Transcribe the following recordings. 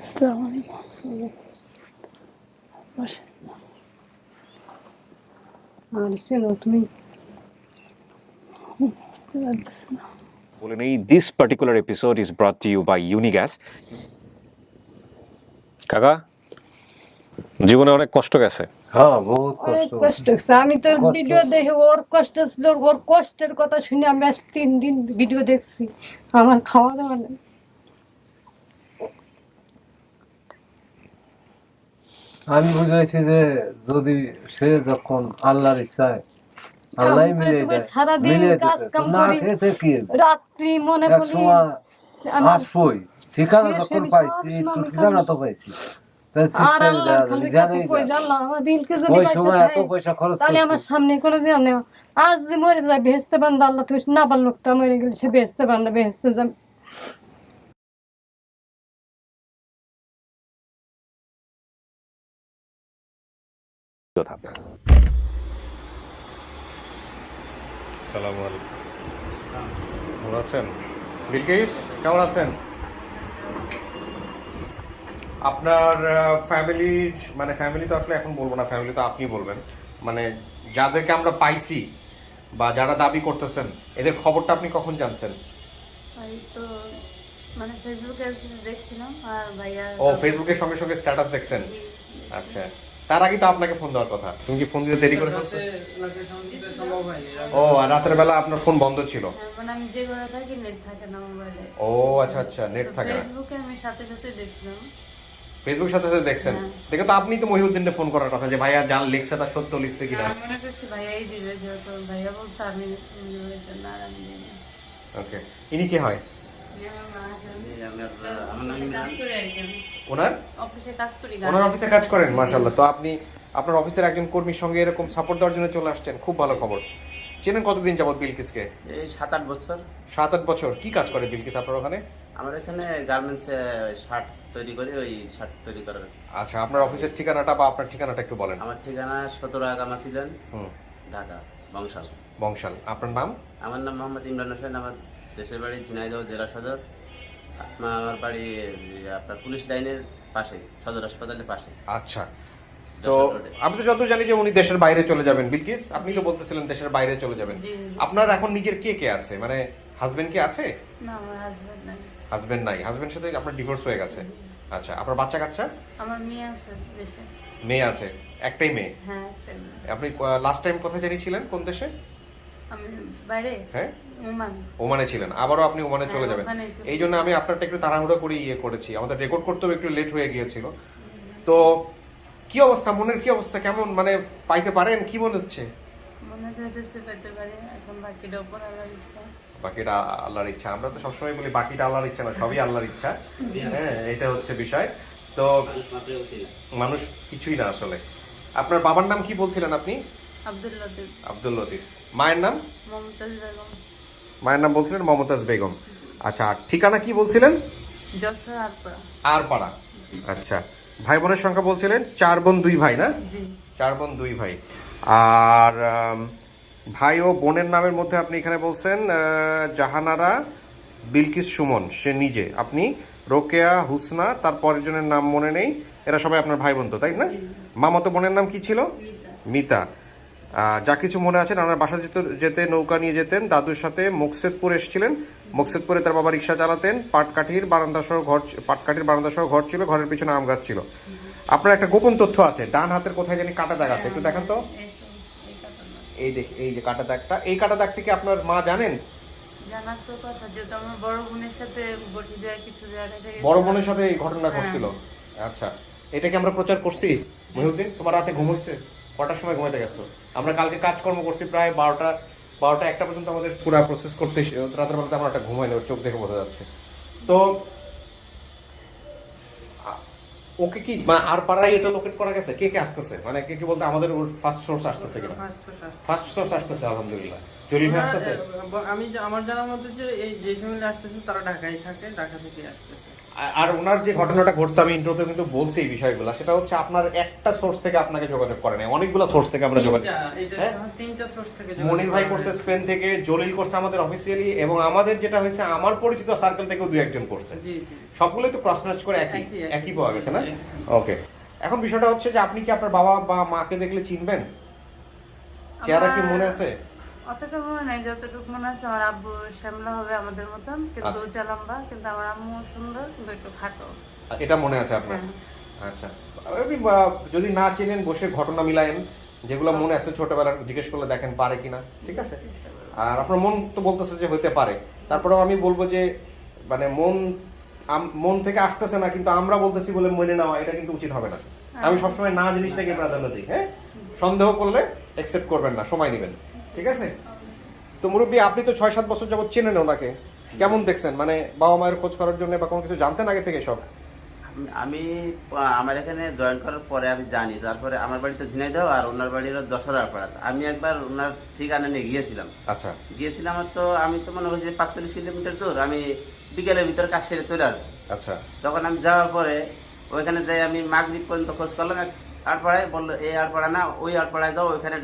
আসসালামু আলাইকুম। বসেন। তুমি বুঝতে পারতেছি না। বলে নেই, this particular episode is brought to you by Unigas. কাকা, জীবনে অনেক কষ্ট গেছে। হ্যাঁ, বহুত অনেক কষ্ট। কষ্ট হচ্ছে। আমি তো ভিডিও দেখে ওর কষ্ট ছিল, ওর কষ্টের কথা শুনে আমি আজ 3 দিন ভিডিও দেখছি। আমার খাওয়া দাওয়া নেই। আমি বুঝাইছি যে যদি সে যখন আল্লাহর ইচ্ছায় আল্লাহ আমি তো মিলিয়ে একটু দেয়, সারাদিন মিলিয়ে কাজ দিতে কাম না করি, খেতে কি রাত্রি মনে এক করি সময় আমার আর সই ঠিকানা শুয়ে যখন শুয়ে পাইছি সব একটু সময় ঠিকানা তো পাইছি, তাই আর সিস্টেম আল্লাহর খালি কাছে জানেই কই জানলাম আমার বিলকে যদি ওই পয়সা সময় এত দেয় পয়সা খরচ তাহলে করছি। আমার সামনে করে দিয়ে নেওয়া। আর যদি মরে যায় বেহেস্তে বান্ধা আল্লাহ তুমি না পারল তো মরে গেলে সে বেহেস্তে বান্ধা বেহেস্তে যাবে। আসসালামু আলাইকুম। ভালো আছেন বিলকিস? কেমন আছেন? আপনার ফ্যামিলি, মানে ফ্যামিলি তো আসলে এখন বলবো না, ফ্যামিলি তো আপনি বলবেন। মানে যাদেরকে আমরা পাইছি বা যারা দাবি করতেছেন, এদের খবরটা আপনি কখন জানছেন? এই তো মানে ফেসবুকে দেখছিলাম আর ভাইয়া ও, ফেসবুকের সঙ্গে সঙ্গে স্ট্যাটাস দেখছেন? আচ্ছা, তার আগে তো আপনাকে ফোন দেওয়ার কথা। তুমি কি ফোন দিতে দেরি করে ফেলছো? ও, আর রাতের বেলা আপনার ফোন বন্ধ ছিল? মানে আমি যে ঘরে থাকি নেট থাকে না মোবাইলে। ও আচ্ছা আচ্ছা, নেট থাকে না। ফেসবুকে আমি সাথে সাথে দেখছিলাম। ফেসবুক সাথে সাথে দেখছেন? দেখে তো আপনি তো মহিউদ্দিনকে ফোন করার কথা যে ভাইয়া যা লিখছে তা সত্য লিখছে কিনা। আমি মনে করছি ভাইয়াই দিবে, যেহেতু ভাইয়া বলছে আমি না আর আমি দিই না। ওকে, ইনি কে হয়? ওনার অফিসে কাজ করি, ওনার অফিসে কাজ করেন? মাশাআল্লাহ। তো আপনি আপনার অফিসের একজন কর্মীর সঙ্গে এরকম সাপোর্ট দেওয়ার জন্য চলে আসছেন, খুব ভালো খবর। চেনেন কতদিন যাবত বিলকিসকে? এই 7-8 বছর। 7-8 বছর। কি কাজ করে বিলকিস আপনার ওখানে? আমার এখানে গার্মেন্টসে শার্ট তৈরি করি, ওই শার্ট তৈরি করার। আচ্ছা, আপনার অফিসের ঠিকানাটা বা আপনার ঠিকানাটা একটু বলেন। আমার ঠিকানা 17 আগামাসিলেন, ঢাকা, বংশাল। বংশাল। আপনার নাম? আমার নাম মোহাম্মদ ইমরান হোসেন। আমার দেশের বাড়ি ঝিনাইদহ জেলা সদর। আমার বাড়ি আপনার পুলিশ লাইনের পাশে, সদর হাসপাতালের পাশে। আচ্ছা, তো আমি তো যত জানি যে উনি দেশের বাইরে চলে যাবেন। বিলকিস, আপনি তো বলতেছিলেন দেশের বাইরে চলে যাবেন। আপনার এখন নিজের কে কে আছে? মানে হাজবেন্ড কি আছে? না, আমার হাজবেন্ড নাই। হাজবেন্ড নাই? হাজবেন্ডের সাথে আপনার ডিভোর্স হয়ে গেছে? আচ্ছা, আপনার বাচ্চা কাচ্চা? আমার মেয়ে আছে দেশে। মেয়ে আছে? একটাই মেয়ে? হ্যাঁ, একটাই মেয়ে। আপনি লাস্ট টাইম কোথায় জানিয়েছিলেন, কোন দেশে? আমি বাইরে, হ্যাঁ, ওমান। ওমানে ছিলেন, আবারও আপনি ওমানে চলে যাবেন। ওখানেই চলে এই জন্য আমি আপনারটা একটু তাড়াহুড়ো করে করেছি, আমাদের রেকর্ড করতেও একটু লেট হয়ে গিয়েছিল। তো কি অবস্থা, মনের কি অবস্থা, কেমন মানে পাইতে পারেন? কি মনে হচ্ছে? মনে হইতেছে পেতে পারে, এখন বাকিটা উপর আল্লাহর ইচ্ছা। বাকিটা আল্লাহর ইচ্ছা। আমরা তো সবসময় বলি বাকিটা আল্লাহর ইচ্ছা না, সবই আল্লাহর ইচ্ছা। হ্যাঁ, এটা হচ্ছে বিষয়। তো মানুষ কিছুই না আসলে। আপনার বাবার নাম কি বলছিলেন আপনি? আব্দুল লতিফ। আব্দুল লতিফ। মায়ের নাম? মমতাজ বেগম। মায়ের নাম বলছিলেন মমতাজ বেগম। আচ্ছা, আর ঠিকানা কি বলছিলেন? যশোর আরপাড়া। আরপাড়া। আচ্ছা, ভাই বোনের সংখ্যা বলছিলেন 4 বোন 2 ভাই না? জি। 4 বোন 2 ভাই। আর ভাই ও বোনের নামের মধ্যে আপনি এখানে বলছেন জাহানারা, বিলকিস সুমন সে নিজে, আপনি রোকেয়া, হুসনা, তার পরের জনের নাম মনে নেই। এরা সবাই আপনার ভাই বোন তো, তাই না? মামাতো বোনের নাম কি ছিল? মিতা। যা কিছু মনে আছে, নানার বাসা যেতে নৌকা নিয়ে যেতেন, দাদুর সাথে মুকসেদপুর এসেছিলেন। মুকসেদপুরে তার বাবা রিক্সা চালাতেন। পাটকাঠির বারান্দা সহ ঘর ছিল, ঘরের পিছনে আম গাছ ছিল। আপনার একটা গোপন তথ্য আছে, ডান হাতের কোথায় জানি কাটা দাগ আছে, একটু দেখান তো। এই দেখ, এই যে কাটা দাগটা, এই কাটা দাগটা কি আপনার মা জানেন? জানার তো কথা, যেহেতু আমার বড় বোনের সাথে বসে যায় কিছু জায়গা থেকে। বড় বোনের সাথে এই ঘটনা ঘটছিল? আচ্ছা, এটা কি আমরা প্রচার করছি? মহিউদ্দিন, তোমার রাতে ঘুম হয়েছে? কটার সময় ঘুমাইতে গেছো? আমরা কালকে কাজকর্ম করছি প্রায় 12টা 1টা পর্যন্ত আমাদের পুরো প্রসেস করতে, রাতের বেলাতে আমার একটা ঘুমাই না, চোখ দেখে বোঝা যাচ্ছে। তো ওকে কি মানে আর পাড়ায় এটা লোকেট করা গেছে? কে কে আসতেছে, মানে কে কে বলতে আমাদের ফার্স্ট সোর্স আসতেছে কিনা? ফার্স্ট সোর্স আসতেছে, আলহামদুলিল্লাহ। জলিল ভাই আসতেছে? আমি আমার জানার মধ্যে যে এই যে ফ্যামিলি আসতেছে তারা ঢাকায় থাকে, ঢাকা থেকে আসতেছে। আর ওনার যে ঘটনাটা ঘটছে আমি ইন্ট্রোতে কিন্তু বলছি এই বিষয়গুলো, সেটা হচ্ছে আপনার একটা সোর্স থেকে আপনাকে যোগাযোগ করে নাই, অনেকগুলো সোর্স থেকে আমরা যোগাযোগ। হ্যাঁ? তিনটা সোর্স থেকে মনির ভাই করছে স্পেন থেকে, জলিল করছে আমাদের অফিসিয়ালি, এবং আমাদের যেটা হয়েছে আমার পরিচিত সার্কেল থেকেও 2-1 করছে। জি জি সবগুলোই তো ক্রস ম্যাচ করে একই একই, একই পাওয়া গেছে না? জি। ওকে, এখন বিষয়টা হচ্ছে যে আপনি কি আপনার বাবা বা মাকে দেখলে চিনবেন? চেহারা কি মনে আছে? অতটা মনে নাই, যতটুকু মনে আছে আমার আব্বু শ্যামলা হবে আমাদের মতন, কিন্তু আচ্ছা। উঁচা লম্বা, কিন্তু আমার আম্মু সুন্দর কিন্তু একটু খাটো। এটা মনে আছে আপনার? হ্যাঁ। আচ্ছা, আপনি যদি না চেনেন বসে ঘটনা মিলায়েন, যেগুলো মনে আছে ছোটবেলার জিজ্ঞেস করলে দেখেন পারে কিনা, ঠিক আছে? আর আপনার মন তো বলতেছে যে হতে পারে, তারপরেও আমি বলবো যে মানে মন থেকে আসতেছে না, কিন্তু আমরা বলতেছি বলে মেনে নেওয়া এটা কিন্তু উচিত হবে না। আমি সবসময় না জিনিসটাকে প্রাধান্য দিই। হ্যাঁ, সন্দেহ করলে অ্যাকসেপ্ট করবেন না, সময় নেবেন, ঠিক আছে? তো মুরব্বী, আপনি তো 6-7 বছর যাবত চেনেন ওনাকে, কেমন দেখছেন? মানে বাবা মায়ের খোঁজ করার জন্য বা কোনো কিছু জানতেন আগে থেকে সব? আমি আমার এখানে জয়েন করার পরে আমি জানি, তারপরে আমার বাড়ি তো ঝিনাইদহ আর ওনার বাড়ি হলো যশোর পাড়া। আমি একবার ওনার ঠিকানা নিয়ে গিয়েছিলাম। আচ্ছা, গিয়েছিলাম তো আমি তো মনে করছি 45 কিলোমিটার দূর, আমি বিকেলের ভিতরে কাজ সেরে চলে আসবো। আচ্ছা, তখন আমি যাওয়ার পরে ওইখানে যাই, আমি মাগরিব পর্যন্ত খোঁজ করলাম। আটপাড়ায় বললো এই আটপাড়া না, ওই আটপাড়ায় যাও, ওইখানে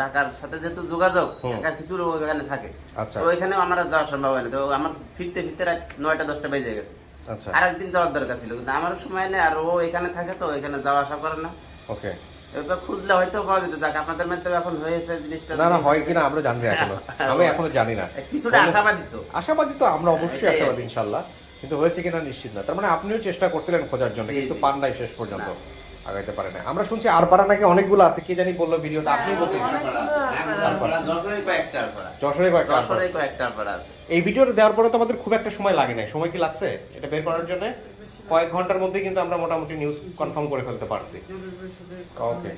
ঢাকার সাথে যেহেতু যোগাযোগ, ঢাকার কিছু লোক ওইখানে থাকে। আচ্ছা। তো ওইখানে আমার আর যাওয়া সম্ভব হয় না, তো আমার ফিরতে রাত 9টা-10টা বেজে গেছে। আচ্ছা, আরেকদিন যাওয়ার দরকার ছিল, কিন্তু আমার সময় নেই, আর ও এখানে থাকে তো এখানে যাওয়া আসা করে না। ওকে। এবার খুঁজলে হয়তো পাওয়া যেত। যাক, আপনাদের মধ্যে এখন হয়েছে জিনিসটা। না না, হয় কিনা আমরা জানি না এখনো, আমি এখনো জানি না। কিছুটা আশাবাদী তো। আশাবাদী তো আমরা অবশ্যই আশাবাদী ইনশাল্লাহ, কিন্তু হয়েছে কিনা নিশ্চিত না। তার মানে আপনিও চেষ্টা করছিলেন খোঁজার জন্য, জি, কিন্তু জি। পান নাই শেষ পর্যন্ত, আগাইতে পারে না। আমরা শুনছি আরপাড়া নাকি অনেকগুলো আছে, কে জানি বললো ভিডিওতে, আপনি বলছেন যশোরে কয়েকটা আটপাড়া। যশোরে কয়েকটা আরপাড়া। যশোরে কয়েকটা আটপাড়া আছে। এই ভিডিওটা দেওয়ার পরে তো আমাদের খুব একটা সময় লাগে নাই, সময় কি লাগছে এটা বের করার জন্য? কয়েক ঘন্টার মধ্যে কিন্তু আমরা মোটামুটি নিউজ কনফার্ম করে ফেলতে পারছি। ওকে,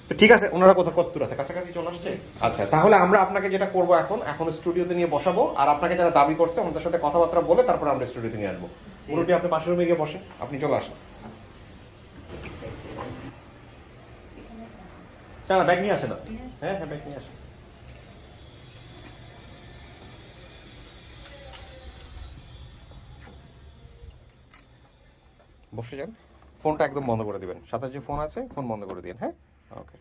তো ঠিক আছে, ওনারা কোথাও কতদূর আছে, কাছাকাছি চলে আসছে? আচ্ছা, তাহলে আমরা আপনাকে যেটা করবো এখন স্টুডিওতে নিয়ে বসাবো, আর আপনাকে যারা দাবি করছে আমাদের সাথে কথাবার্তা বলে তারপর আমরা স্টুডিওতে নিয়ে আসবো। মুরব্বী, আপনি পাশের রুমে গিয়ে বসেন, আপনি চলে আসেন। না, ব্যাগ নিয়ে আসেন আপনি। হ্যাঁ হ্যাঁ, ব্যাগ নিয়ে আসেন। বসে যান, ফোনটা একদম বন্ধ করে দিবেন, সাথে যে ফোন আছে ফোন বন্ধ করে দিন। হ্যাঁ, ওকে।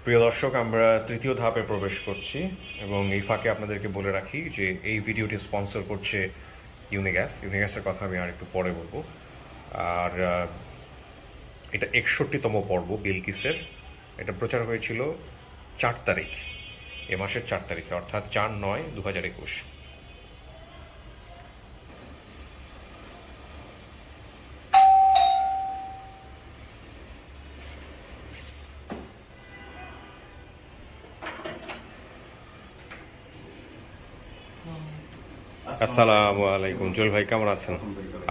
প্রিয় দর্শক, আমরা তৃতীয় ধাপে প্রবেশ করছি, এবং এই ফাঁকে আপনাদেরকে বলে রাখি যে এই ভিডিওটি স্পন্সর করছে ইউনিগ্যাসের কথা আমি আর একটু পরে বলবো। আর এটা 61তম পর্ব বিলকিসের। এটা প্রচার হয়েছিল 4 তারিখ, এ মাসের 4 তারিখে, অর্থাৎ 4/9/2021। আসসালামু আলাইকুম। জুয়েল ভাই, কেমন আছেন?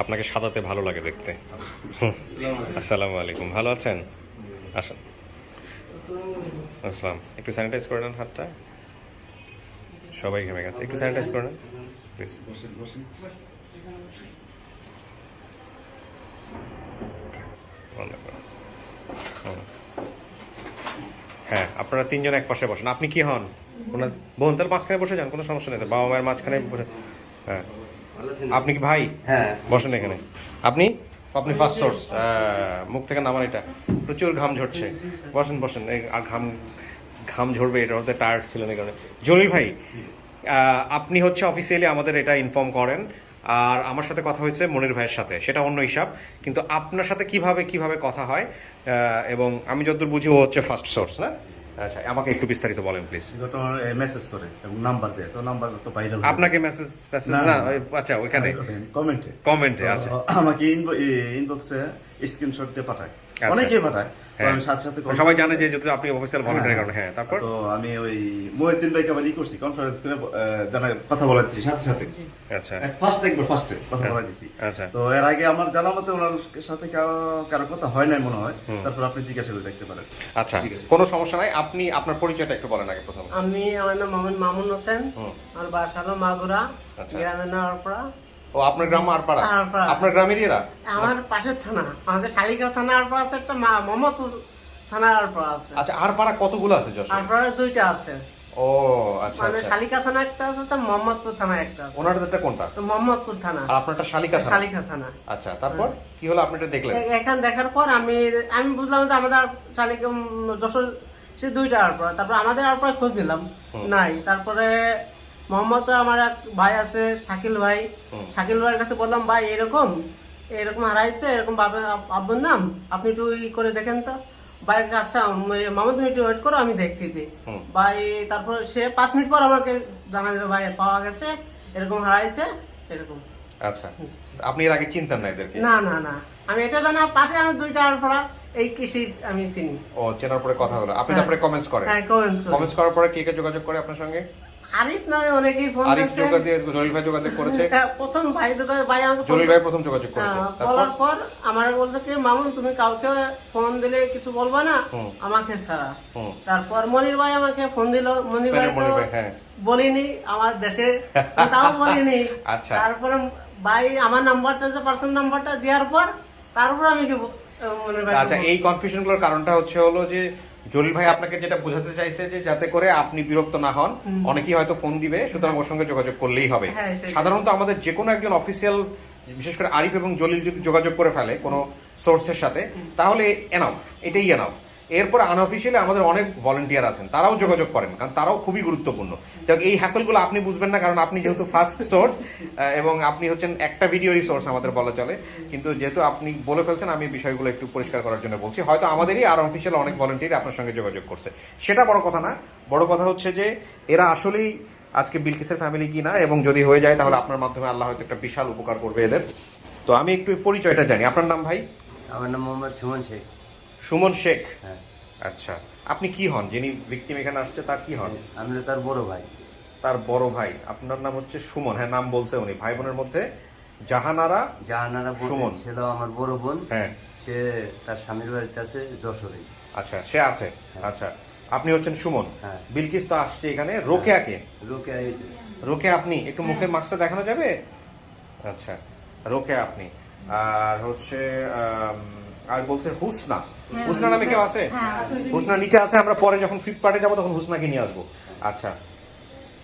আপনাকে সাদাতে ভালো লাগে দেখতে। আসসালামু আলাইকুম, ভালো আছেন? আসেন। আসসালাম। একটু স্যানিটাইজ করে নেন হাতটা, সবাই ঘেমে গেছে, একটু স্যানিটাইজ করে নেন প্লিজ। হ্যাঁ, আপনারা 3 জন এক পাশে বসেন। আপনি কি হন? ওনার বোন? তাহলে মাঝখানে বসে যান, কোনো সমস্যা নেই, বাবা মায়ের মাঝখানে বসে। হ্যাঁ, আপনি কি ভাই? হ্যাঁ, বসেন এখানে। আপনি ফার্স্ট সোর্স, মুখ থেকে নামান, এটা প্রচুর ঘাম ঝরছে, বসেন বসেন। আর ঘাম ঝরবে, এটা হতে টায়ার্ড ছিলেন এই কারণে। জলিল ভাই, আপনি হচ্ছে অফিসিয়ালি আমাদের এটা ইনফর্ম করেন, আর আমার সাথে কথা হয়েছে মনির ভাইয়ের সাথে, সেটা অন্য হিসাব। কিন্তু আপনার সাথে কিভাবে কথা হয়, এবং আমি যতদূর বুঝি ও হচ্ছে ফার্স্ট সোর্স, না? আচ্ছা, আমাকে একটু বিস্তারিত বলেন প্লিজ। মেসেজ করে এবং নাম্বার দেয়, তো নাম্বার তো ভাইরাল আপনাকে মেসেজ না? আচ্ছা, ওইখানে কমেন্টে। আচ্ছা, আমাকে ইনবক্সে স্ক্রিনশট দিয়ে পাঠায়, আচ্ছা। অনেকেই পাঠায়। তো হ্যাঁ। আমি সাথে সাথে সবাই জানে যে যদি আপনি অফিসিয়াল ভলেন্টিয়ার কারণে। হ্যাঁ, তারপর তো আমি ওই মহিউদ্দিন ভাইকে আবার করছি, কনফারেন্স করে জানা কথা বলাচ্ছি সাথে সাথে। আচ্ছা, ফার্স্টে কথা বলা দিছি। আচ্ছা। তো এর আগে আমার জানা মতে ওনার সাথে কারো কথা হয় নাই মনে হয়, তারপর আপনি জিজ্ঞাসা করে দেখতে পারেন। আচ্ছা, কোনো সমস্যা নাই। আপনি আপনার পরিচয়টা একটু বলেন আগে প্রথমে। আমার নাম মোহাম্মদ মামুন হোসেন, আমার বাসা হলো মাগুরা, আচ্ছা। গ্রামের নাম আরপাড়া। ও, আপনার গ্রাম আরপাড়া? আরপাড়া। আপনার গ্রামেরই এরা? আমার পাশের থানা, আমাদের শালিকা থানা আরপাড়া আছে, একটা মোহাম্মদপুর থানা আরপাড়া আছে। আচ্ছা, আরপাড়া কতগুলো আছে যশোরে? আরপাড়া 2টা আছে। ও ও আচ্ছা মানে আচ্ছা। শালিকা থানা একটা আছে, তো মোহাম্মদপুর থানা একটা আছে। ওনারটা কোনটা? তো মোহাম্মদপুর থানা, আর আপনারটা শালিকা থানা? শালিকা থানা। আচ্ছা, তারপর কি হলো আপনি এটা দেখলেন? এখান দেখার পর আমি বুঝলাম যে আমাদের শালিকা যশোর সে 2টা আর পর, তারপর আমাদের আর পরে খোঁজ নিলাম, নাই। তারপরে মোহাম্মদ আমার এক ভাই আছে শাকিল ভাই, শাকিল ভাইয়ের কাছে বললাম ভাই এরকম এরকম হারাইছে, এরকম আব্বুর নাম, আপনি একটু করে দেখেন তো। ভাই আচ্ছা মামা তুমি একটু ওয়েট করো, আমি দেখতেছি। ভাই তারপর সে 5 মিনিট পর আমাকে জানা দিল ভাই পাওয়া গেছে, এরকম হারাইছে এরকম। আচ্ছা, আপনি এর আগে চিনতেন না এদেরকে? না না না, আমি এটা জানি পাশে আমার 2টা আর পড়া এই কৃষি আমি চিনি। ও, চেনার পরে কথা হলো, আপনি তারপরে কমেন্টস করেন? হ্যাঁ, কমেন্টস করি। কমেন্টস করার পরে কে কে যোগাযোগ করে আপনার সঙ্গে? আরিফ নামে অনেকেই ফোন আরিফ করেছে। যোগাযোগ দিয়েছে, জলিল ভাই যোগাযোগ করেছে। প্রথম ভাই ভাই আমাকে জলিল ভাই প্রথম যোগাযোগ করেছে, তারপর বলার পর আমার বলছে কি মামুন তুমি কাউকে ফোন দিলে কিছু বলবা না, আমাকে ছাড়া। তারপর মনির ভাই আমাকে ফোন দিল, মনির ভাই তো হ্যাঁ বলিনি আমার দেশে, তাও বলিনি। আচ্ছা। তারপরে ভাই আমার নাম্বারটা যে পার্সোনাল নাম্বারটা দেওয়ার পর তারপর আমি কি মনির ভাই। আচ্ছা, এই কনফিউশন গুলোর কারণটা হলো যে জলিল ভাই আপনাকে যেটা বোঝাতে চাইছে যে যাতে করে আপনি বিরক্ত না হন, অনেকেই হয়তো ফোন দিবে, সুতরাং ওর সঙ্গে যোগাযোগ করলেই হবে। হ্যাঁ, সেটাই। সাধারণত আমাদের যে কোনো একজন অফিসিয়াল, বিশেষ করে আরিফ এবং জলিল যদি যোগাযোগ করে ফেলে কোনো সোর্সের সাথে, তাহলে এনাফ, এটাই এনাফ। এরপর আনঅফিসিয়ালি আমাদের অনেক ভলান্টিয়ার আছেন, তারাও যোগাযোগ করেন, কারণ তারাও খুবই গুরুত্বপূর্ণ। এই হ্যাসেলগুলো আপনি বুঝবেন না, কারণ আপনি যেহেতু ফার্স্ট সোর্স এবং আপনি হচ্ছেন একটা ভিডিওরই সোর্স আমাদের বলা চলে, কিন্তু যেহেতু আপনি বলে ফেলছেন, আমি বিষয়গুলো একটু পরিষ্কার করার জন্য বলছি। হয়তো আমাদেরই আর অফিসিয়াল অনেক ভলান্টিয়ার আপনার সঙ্গে যোগাযোগ করছে, সেটা বড় কথা না। বড় কথা হচ্ছে যে এরা আসলেই আজকে বিলকিসের ফ্যামিলি কিনা, এবং যদি হয়ে যায় তাহলে আপনার মাধ্যমে আল্লাহ হয়তো একটা বিশাল উপকার করবে এদের। তো আমি একটু পরিচয়টা জানি। আপনার নাম ভাই? আমার নাম মোহাম্মদ সুমন শেখ। সুমন শেখ? হ্যাঁ। আচ্ছা, আপনি কি হন? যিনি ভিকটিম এখানে আসছে তার কি হন? আমি তার বড় ভাই। তার বড় ভাই। আপনার নাম হচ্ছে সুমন? হ্যাঁ, নাম বলছে উনি। ভাই বোনের মধ্যে জাহানারা সুমন ছিল আমার বড় বোন। হ্যাঁ, সে তার স্বামীর বাড়িতে আছে যশোরে। আচ্ছা, সে আছে। আচ্ছা, আপনি হচ্ছেন সুমন। হ্যাঁ। বিলকিস তো আসছে এখানে। রোকেয়াকে? রোকেয়া আপনি একটু মুখের মাস্কটা দেখানো যাবে? আচ্ছা, রোকেয়া আপনি। আর হচ্ছে আর বলছে হুসনা। হুসনা নামে কেউ আছে? হুসনা নিচে আছে, আমরা পরে যখন ফ্লিপকার্টে যাবো তখন হুসনাকে নিয়ে আসবো। আচ্ছা,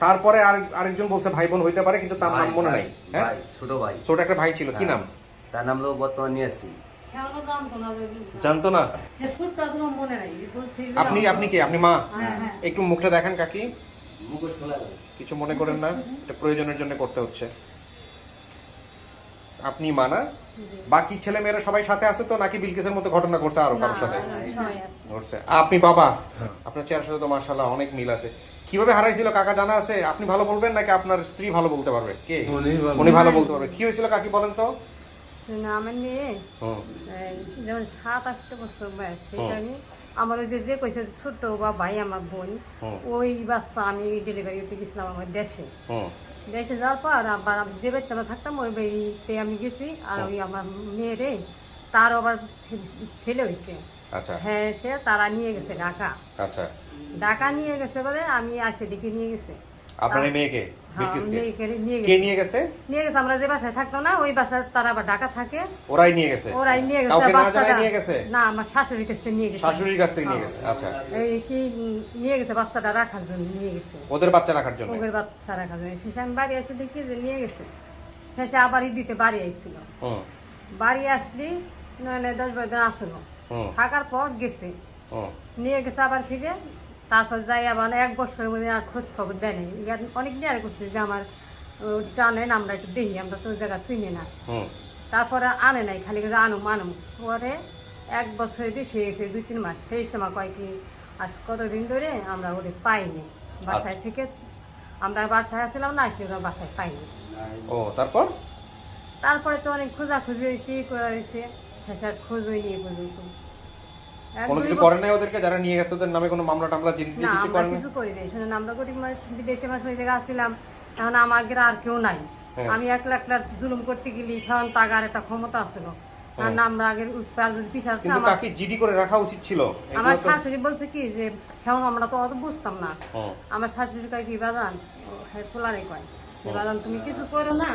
তারপরে আরেকজন বলছে ভাই বোন হইতে পারে, কিন্তু তার নাম মনে নাই। হ্যাঁ, ছোট ভাই। ছোট একটা ভাই ছিল, কি নাম? তার নাম হলো বর্তমান নিয়েছি। জানতো না? মনে নাই। আপনি কে? আপনি মা? একটু মুখটা দেখান কাকি, কিছু মনে করেন না, এটা প্রয়োজনের জন্য করতে হচ্ছে। আপনি মা না? বাকি ছেলে মেয়েরা সবাই সাথে আছে তো, নাকি বিলকিসের মতো ঘটনা করছে আরো কারোর সাথে? করছে। আপনি বাবা, আপনার চেহারার সাথে তো মাশাআল্লাহ অনেক মিল আছে। কিভাবে হারাইছিল কাকা জানা আছে? আপনি ভালো বলবেন নাকি আপনার স্ত্রী ভালো বলতে পারবে? কে? উনি ভালো বলতে পারবে। কি হয়েছিল কাকি বলেন তো? আমার মেয়ে যেমন 7-8 বছর বয়স, সেই টাইমে আমার ওই যে কইছে ছোট বা ভাই আমার বোন, ওই বাচ্চা আমি ডেলিভারি হতে গেছিলাম আমার দেশে। দেশে যাওয়ার পর আবার যে বাড়িতে আমরা থাকতাম ওই বাড়িতে আমি গেছি। আর ওই আমার মেয়েরে তার আবার ছেলে হয়েছে। আচ্ছা। হ্যাঁ, সে তারা নিয়ে গেছে ঢাকা। আচ্ছা, ঢাকা নিয়ে গেছে বলে আমি আসে দিকে নিয়ে গেছে। আপনার এই মেয়েকে? হ্যাঁ, বিলকিসকে? নিয়ে কে গেছে। নিয়ে গেছে? নিয়ে গেছে, আমরা যে বাসায় থাকতাম না ওই বাসার তারা আবার ঢাকা থাকে, ওরাই নিয়ে গেছে? ওরাই নিয়ে গেছে। কাউকে না বাচ্চাটা জানায় নিয়ে গেছে? না, আমার শাশুড়ির কাছ থেকে নিয়ে গেছে। শাশুড়ির কাছ থেকে নিয়ে গেছে? আচ্ছা, এই সেই নিয়ে গেছে, বাচ্চাটা রাখার জন্য নিয়ে গেছে, ওদের বাচ্চা রাখার জন্য? ওদের বাচ্চা রাখার জন্য। শেষে আমি বাড়ি এসে দেখি যে নিয়ে গেছে। শেষে আবার দিতে বাড়ি আইছিল। বাড়ি আসলি 9-10 দিন আসলো, থাকার পর গেছে, নিয়ে গেছে আবার ফিরে। তারপর যাই আবার 1 বছরের মধ্যে আর খোঁজ খবর দেয় নাই। অনেক নিয়ে করছে যে আমার টানেন, আমরা একটু দেখি, আমরা তো ওই জায়গা চিনি না। তারপরে আনে নাই, খালি আনুম। পরে 1 বছরের বেশি হয়ে গেছে, 2-3 মাস। সেই সময় কয় কি আজ কতদিন ধরে আমরা ওদের পাইনি বাসায় থেকে। আমরা বাসায় আসছিলাম না, সে ওরা বাসায় পাইনি। ও, তারপরে তো অনেক খোঁজাখুঁজি হয়েছে, করা হয়েছে, শেষে আর খোঁজ হয়নি এ পর্যন্ত। কোনো কিছু করেন নাই ওদেরকে? যারা নিয়ে গেছে ওদের নামে কোনো মামলা টামলা না, কিছু আমরা করেন? কিছু করি নাই। শুনুন, আমরা গরিব মানুষ, বিদেশে মানুষ ওই জায়গায় আসছিলাম, এখন আমাদের আর কেউ নাই। আমি একলা জুলুম করতে গেলি, সাধারণ তাগার একটা ক্ষমতা আসলো। আর না, আমরা আগের যদি পিছার কিন্তু কাকি জিডি করে রাখা উচিত ছিল। আমার শাশুড়ি বলছে কি যে সেমন আমরা তো অত বুঝতাম না। আমার শাশুড়ি কয় কি বাজান, খোলারে কয় বাজান তুমি কিছু করো না,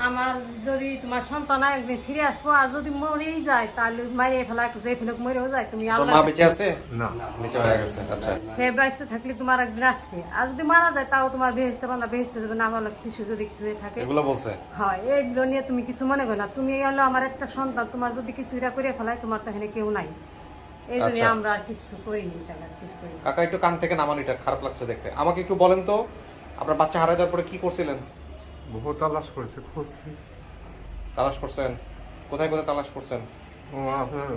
আমার যদি তোমার সন্তান একদিন ফিরে আসবো আর যদি মরেই যায় তাহলে মারিয়ে ফেলা যে ফেলক মরেও যায় তুমি তোর আল্লাহ মা বেঁচে আছে? না বেঁচে হয়ে গেছে। আচ্ছা সে বেঁচে থাকলে তোমার একদিন আসবে, আর যদি মারা যায় তাও তোমার বেহেস্তে বান্ধা বেহেস্তে দেবে না, আমার শিশু যদি কিছু হয়ে থাকে। এগুলো বলছে? হয়, এইগুলো নিয়ে তুমি কিছু মনে করো না, তুমি হলো আমার একটা সন্তান, তোমার যদি কিছু এটা করে ফেলায় তোমার তো এখানে কেউ নাই, এই জন্য আচ্ছা। আমরা আর কিছু করিনি, টাকা কিছু করিনি। কাকা একটু কান থেকে নামান, এটা খারাপ লাগছে দেখতে। আমাকে একটু বলেন তো, আপনার বাচ্চা হারাই যাওয়ার পরে কি করছিলেন? বহু তালাশ করেছে, খুঁজছি। তালাশ করছেন? কোথায় কোথায় তালাশ করছেন? ও আপনার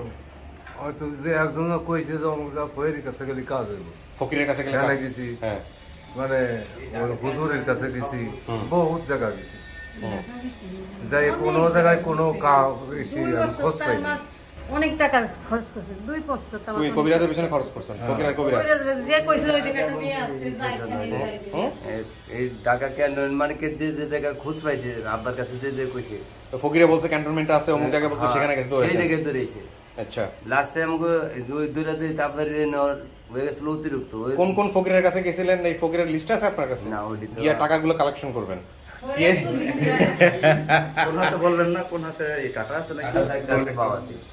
হয়তো যে একজন কইছে যে অমুক যা ফয়ের কাছে গেলে কাজ হইব, ফকিরের কাছে গেলে? সেখানে গেছি, হ্যাঁ। মানে ওই হুজুরের কাছে গেছি, বহুত জায়গা গেছি, যাই কোনো জায়গায় কোনো খোঁজ পাইনি। আমার অনেক টাকা খরচ করছে, 2 বছর তো আমার তুই কবিরাজের পিছনে খরচ করছেন? ফকির আর কবিরাজ? যে কইছিল ওই জায়গাটা নিয়ে আসছে, যাই এখানে যাই। হুম? এই ঢাকা ক্যান্টনমেন্টকে যে জায়গায় খোঁজ পাইছে আব্বার কাছে যে কইছে তো ফকিরে বলছে ক্যান্টনমেন্ট আছে অমুক জায়গায়, বলছে সেখানে গেছে সেই দৌড়েছে। জায়গায় দৌড়েছে। আচ্ছা, লাস্টে আমাকে দুই তারপরে নেওয়ার হয়ে গেছিল অতিরিক্ত। কোন কোন ফকিরের কাছে গেছিলেন? এই ফকিরের লিস্ট আছে আপনার কাছে? না, ওইটি তো- গিয়ে টাকাগুলো কালেকশন করবেন। গিয়ে কোন হাতে বলবেন না, কোন হাতে এই কাটা আছে নাকি? কাছে পাওয়া যায়।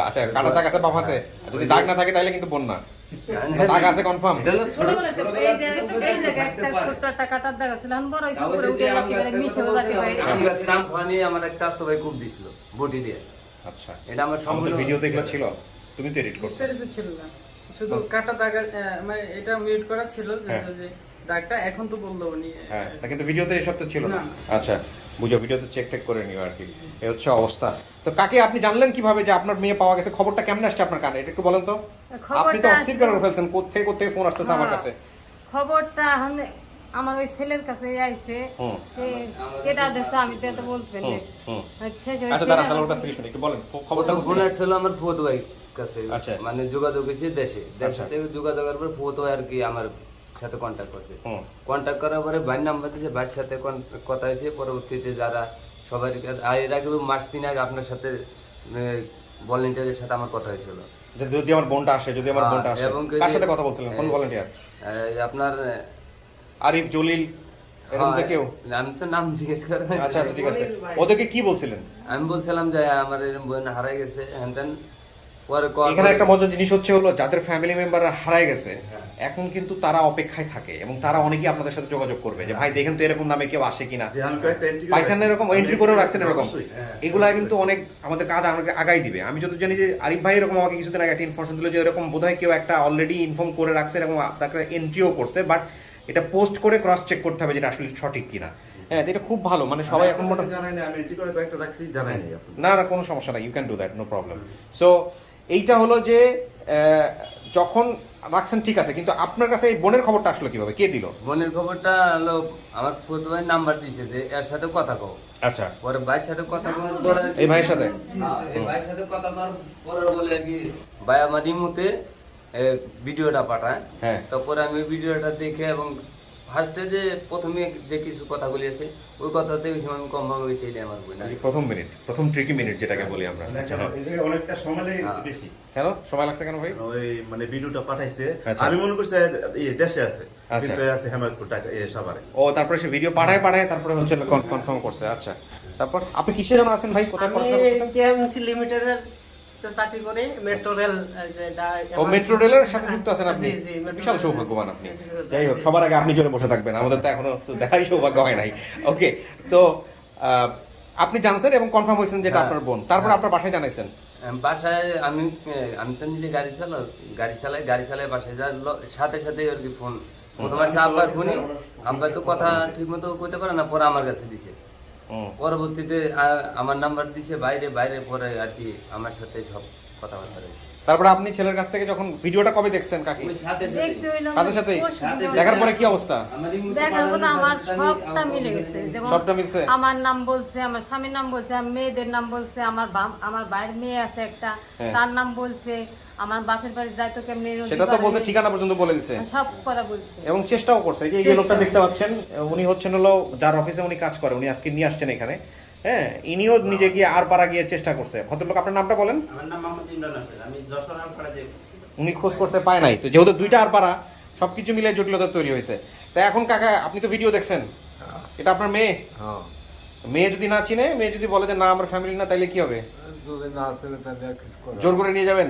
আচ্ছা, কাটা দাগ আছে বাম হাতে? যদি দাগ না থাকে তাহলে কিন্তু বন্যা। দাগ আছে কনফার্ম? এটা হলো ছোটবেলায় তো এই জায়গায় একটা ছোট্ট একটা কাটার দেখা ছিল, এখন বড় হয়েছে, উপরে উঠে একেবারে মিশে বোঝাতে পারে। আম গাছের নাম খাওয়ানি আমার এক চাষতো ভাই খুব দিছিল বটি দিয়ে। আচ্ছা, এটা আমার আমাদের সম্পূর্ণ ভিডিওতে এগুলো ছিল, তুমি তো এডিট করছো। বিস্তারিত ছিল না, শুধু কাটা দাগ, মানে এটা মিউট করা ছিল যে হ্যাঁ। যে দাগটা এখন তো বললো উনি। হ্যাঁ, না কিন্তু ভিডিওতে এসব তো ছিল না। না। আচ্ছা, বুঝো, ভিডিওতে চেক টেক করে নিও আর কি। এই হচ্ছে অবস্থা। তো কাকে আপনি জানলেন কিভাবে যে আপনার মেয়ে পাওয়া গেছে? খবরটা কেমনে আসছে আপনার কানে, এটা একটু বলেন তো। আপনি তো অস্থির করে ফেলছেন, কোথেকে কোথেকে ফোন আসতেছে আমার কাছে। খবরটা আমার ওই ছেলের কাছে আইছে, হুম। কেটা দেখছে, আমি তো এত বলতেন হুম, হুম। আচ্ছা আচ্ছা, দাঁড়ান, তাহলে ওর কাছ থেকে শুনি, একটু বলেন খবরটা। বোনার ছিল আমার ফুয়তো ভাই কাছে, আচ্ছা। মানে যোগাযোগ হয়েছে দেশে আচ্ছা। থেকে যোগাযোগের পর ফুয়তো ভাই আর কি আমার সাথে কন্ট্যাক্ট করছে। হুম। কন্ট্যাক্ট করার পরে ভাইয়ের নাম্বার দিয়েছে, ভাইয়ের সাথে কথা হয়েছে। পরবর্তীতে যারা সবার কাছে এর আগে মাস 3 আগে আপনার সাথে ভলেন্টিয়ারের সাথে আমার কথা হয়েছিল। যে যদি আমার বোনটা আসে, যদি আমার বোনটা আসে, এবং কার সাথে কথা বলছিলেন? কোন ভলান্টিয়ার? আপনার আরিফ, জলিল, এরকম তো কেউ? আমি তো নাম জিজ্ঞেস করেন। আচ্ছা আচ্ছা, ঠিক আছে। ওদেরকে কি বলছিলেন? আমি বলছিলাম যে আমার এরকম বোন হারাই গেছে, হ্যান ত্যান। পরে call এখানে করে- একটা মজার জিনিস হচ্ছে হলো, যাদের ফ্যামিলি মেম্বাররা হারায় গেছে এখন কিন্তু তারা অপেক্ষায় থাকে এবং তারা অনেকেই আপনাদের সাথে যোগাযোগ করবে যে ভাই দেখেন তো এরকম নামে কেউ আসে কিনা। যে আমি কয়েকটা entry করে পাইছেন না এরকম এন্ট্রি করেও রাখছেন এরকম? অবশ্যই। এগুলা কিন্তু অনেক আমাদের কাজ আমাকে আগাই দিবে। আমি যত জানি যে আরিফ ভাই এরকম আমাকে কিছুদিন আগে একটা ইনফরমেশন দিল যে এরকম বোধহয় কেউ একটা অলরেডি ইনফর্ম করে রাখছে এবং তাকে এন্ট্রিও করছে, বাট এটা পোস্ট করে ক্রস চেক করতে হবে যেটা আসলে সঠিক কিনা। হ্যাঁ, এটা খুব ভালো, মানে সবাই এখন মোটামুটি জানাই না, আমি এন্ট্রি করে কয়েকটা রাখছি, জানাই নাই আপনি। না না, কোনো সমস্যা নাই, you can do that, no problem. So এইটা হলো যে যখন রাখছেন ঠিক আছে, কিন্তু আপনার কাছে এই বোনের খবরটা আসলো কিভাবে, কে দিল? বোনের খবরটা হলো আমার ফুয়তো ভাই নাম্বার দিয়েছে যে এর সাথে কথা কও। আচ্ছা, পরে ভাইয়ের সাথে কথা কওয়ার পরে এই ভাইয়ের সাথে? হ্যাঁ, এই ভাইয়ের সাথে কথা কওয়ার পরে বলে আর কি ভাই আমার ইমুতে ভিডিওটা পাঠায়। হ্যাঁ। তারপরে আমি ওই ভিডিওটা দেখে এবং ফার্স্টে যে প্রথমে যে কিছু কথাগুলি আছে ওই কথাতে ওই সময় আমি কনফার্ম হয়েছে এটা আমার বোন। এই প্রথম মিনিট, প্রথম ট্রিকি মিনিট যেটাকে বলি আমরা। আচ্ছা, হ্যাঁ। এই জায়গায় অনেকটা সময় লেগে গেছে বেশি। কেন সময় লাগছে কেন ভাই? ওই মানে ভিডিওটা পাঠাইছে, আচ্ছা। আমি মনে করছি দেশে আছে, আচ্ছা। কিন্তু আছে হেমায়তপুর সাভারে। ও, তারপরে সে ভিডিও পাঠায় তারপরে হচ্ছে কনফার্ম করছে। আচ্ছা, তারপর আপনি কিসে যেন আছেন ভাই, কোথায় আমি পড়াশোনা করছেন? কেএমসি লিমিটেডের চাকরি করি, মেট্রো রেল। ও, মেট্রো রেলের সাথে যুক্ত আছেন আপনি? জি, জি, মেট্রো বিশাল রেল। সৌভাগ্যবান আপনি। জি, জি, জি। যাই হোক, সবার আগে আপনি জোরে বসে থাকবেন, আমাদের তো এখনো তো দেখাই সৌভাগ্য হয় নাই। ওকে, তো আপনি জানছেন এবং কনফার্ম হয়েছেন যেটা হ্যাঁ। আপনার বোন, তারপর আপনার বাসায় জানাইছেন? বাসায় আমি তো নিজে গাড়ি চালাই বাসায় যাওয়ার সাথে সাথে আর কি ফোন প্রথমে আসছে আব্বার ফোনে। আব্বা তো কথা ঠিক মতো কইতে পারে না, পরে আমার কাছে দিছে। পরবর্তীতে আমার নাম্বার দিছে বাইরে পরে আর কি আমার সাথে সব কথাবার্তা রয়েছে। তারপরে আপনি ছেলের কাছ থেকে যখন ভিডিওটা কবে দেখছেন কাকি? ওই সাথে দেখতে হইলো সাথে সাথে পরশুদিন দেখার পরে কি অবস্থা? আমার এই মুহূর্তে দেখার পর বানানোর আমার ব্যবস্থা নেই, সবটা মিলে গেছে, যেমন সবটা মিলছে? আমার নাম বলছে, আমার স্বামীর নাম বলছে, আমার মেয়েদের নাম বলছে, আমার ভাইয়ের মেয়ে আছে একটা, হ্যাঁ। তার নাম বলছে, আমার বাপের বাড়ি যাইতো কেমনি, সেটা তো বলছে, ঠিকানা পর্যন্ত বলে দিছে সব কথা বলছে। এবং চেষ্টাও করছে। এই যে লোকটা দেখতে পাচ্ছেন, উনি হচ্ছেন হলো যার অফিসে উনি কাজ করে, উনি আজকে নিয়ে আসছেন এখানে। হ্যাঁ, ইনিও নিজে গিয়ে আর পাড়া গিয়ে চেষ্টা করছে। ভদ্রলোক, আপনার নামটা বলেন? আমার নাম মোহাম্মদ ইমরান আহমেদ, আমি যশোর আলপাড়া দিয়ে এসেছিলাম। উনি খোঁজ করতে পায় নাই, তো যেহেতু দুইটা আর পাড়া, সবকিছু মিলে জটিলতা তৈরি হয়েছে। তাই এখন কাকা আপনি তো ভিডিও দেখছেন, এটা আপনার মেয়ে? হ্যাঁ, মেয়ে যদি না চিনে, মেয়ে যদি বলে যে না আমার ফ্যামিলি না, তাইলে কি হবে? যদি না আসলে তাহলে আর কিছু করার জোর করে নিয়ে যাবেন?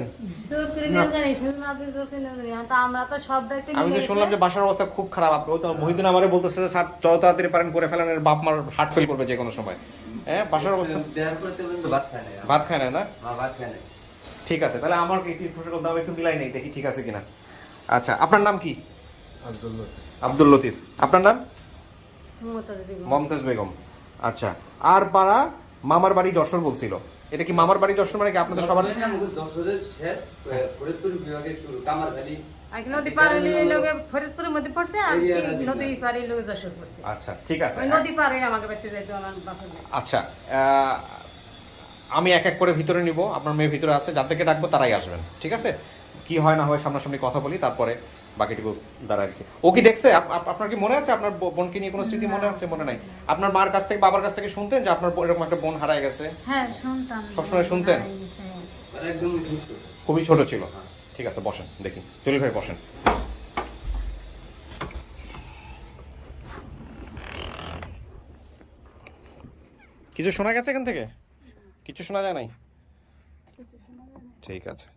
জোর করে নিয়ে জানি, সেজন্য আপনি জোর করে নিয়ে জানি। তো আমরা তো সব দায়িত্ব আমি তো শুনলাম যে বাসার অবস্থা খুব খারাপ। আপনি তো মহিদিন আমারে বলতেছে যে স্যার যত তাড়াতাড়ি পারেন করে ফেলেন, এর বাপ মার হার্ট ফেল করবে যে কোনো সময়। হ্যাঁ, বাসার অবস্থা দেওয়ার পরে তো কিন্তু ভাত খায় না। ভাত খায় না না? মা ভাত খায় না। ঠিক আছে, তাহলে আমার কি ফসল দাম একটু মিলাই নেই, দেখি ঠিক আছে কিনা। আচ্ছা, আপনার নাম কি? আব্দুল লতিফ। আব্দুল লতিফ। আপনার নাম? মমতাজ বেগম। মমতাজ বেগম। আচ্ছা, আর পাড়া মামার বাড়ি যশোর বলছিল, এটা কি মামার বাড়ি যশোর মানে কি আপনাদের সবার? আমাকে যশোরের শেষ, ফরিদপুর বিভাগের শুরু, কামারখালী। আর কি নদী পার হলে এই লোকে ফরিদপুরের মধ্যে পড়ছে, আর কি নদী পার এই লোকে যশোর পড়ছে। আচ্ছা, ঠিক আছে। ওই নদী পার হয়ে আমাকে বাড়িতে যাইতো আমার বাপের বাড়ি। আচ্ছা, আমি এক এক করে ভিতরে নিব, আপনার মেয়ে ভিতরে আছে, যাদেরকে ডাকবো তারাই আসবেন, ঠিক আছে? কি হয় না হয় সামনাসামনি কথা বলি, তারপরে বাকিটুকু দ্বারা আর কি। ও কি দেখছে? আপনার কি মনে আছে আপনার বোনকে নিয়ে কোনো স্মৃতি মনে আছে? মনে নাই? আপনার মার কাছ থেকে, বাবার কাছ থেকে শুনতেন যে আপনার এরকম একটা বোন হারায় গেছে? হ্যাঁ শুনতাম। সবসময় শুনতেন? মানে একদম সুস্থ। খুবই ছোট ছিল। ঠিক আছে, বসেন, দেখি জলিল ভাই বসেন। কিছু শোনা গেছে এখান থেকে? কিছু শোনা যায় নাই? ঠিক আছে।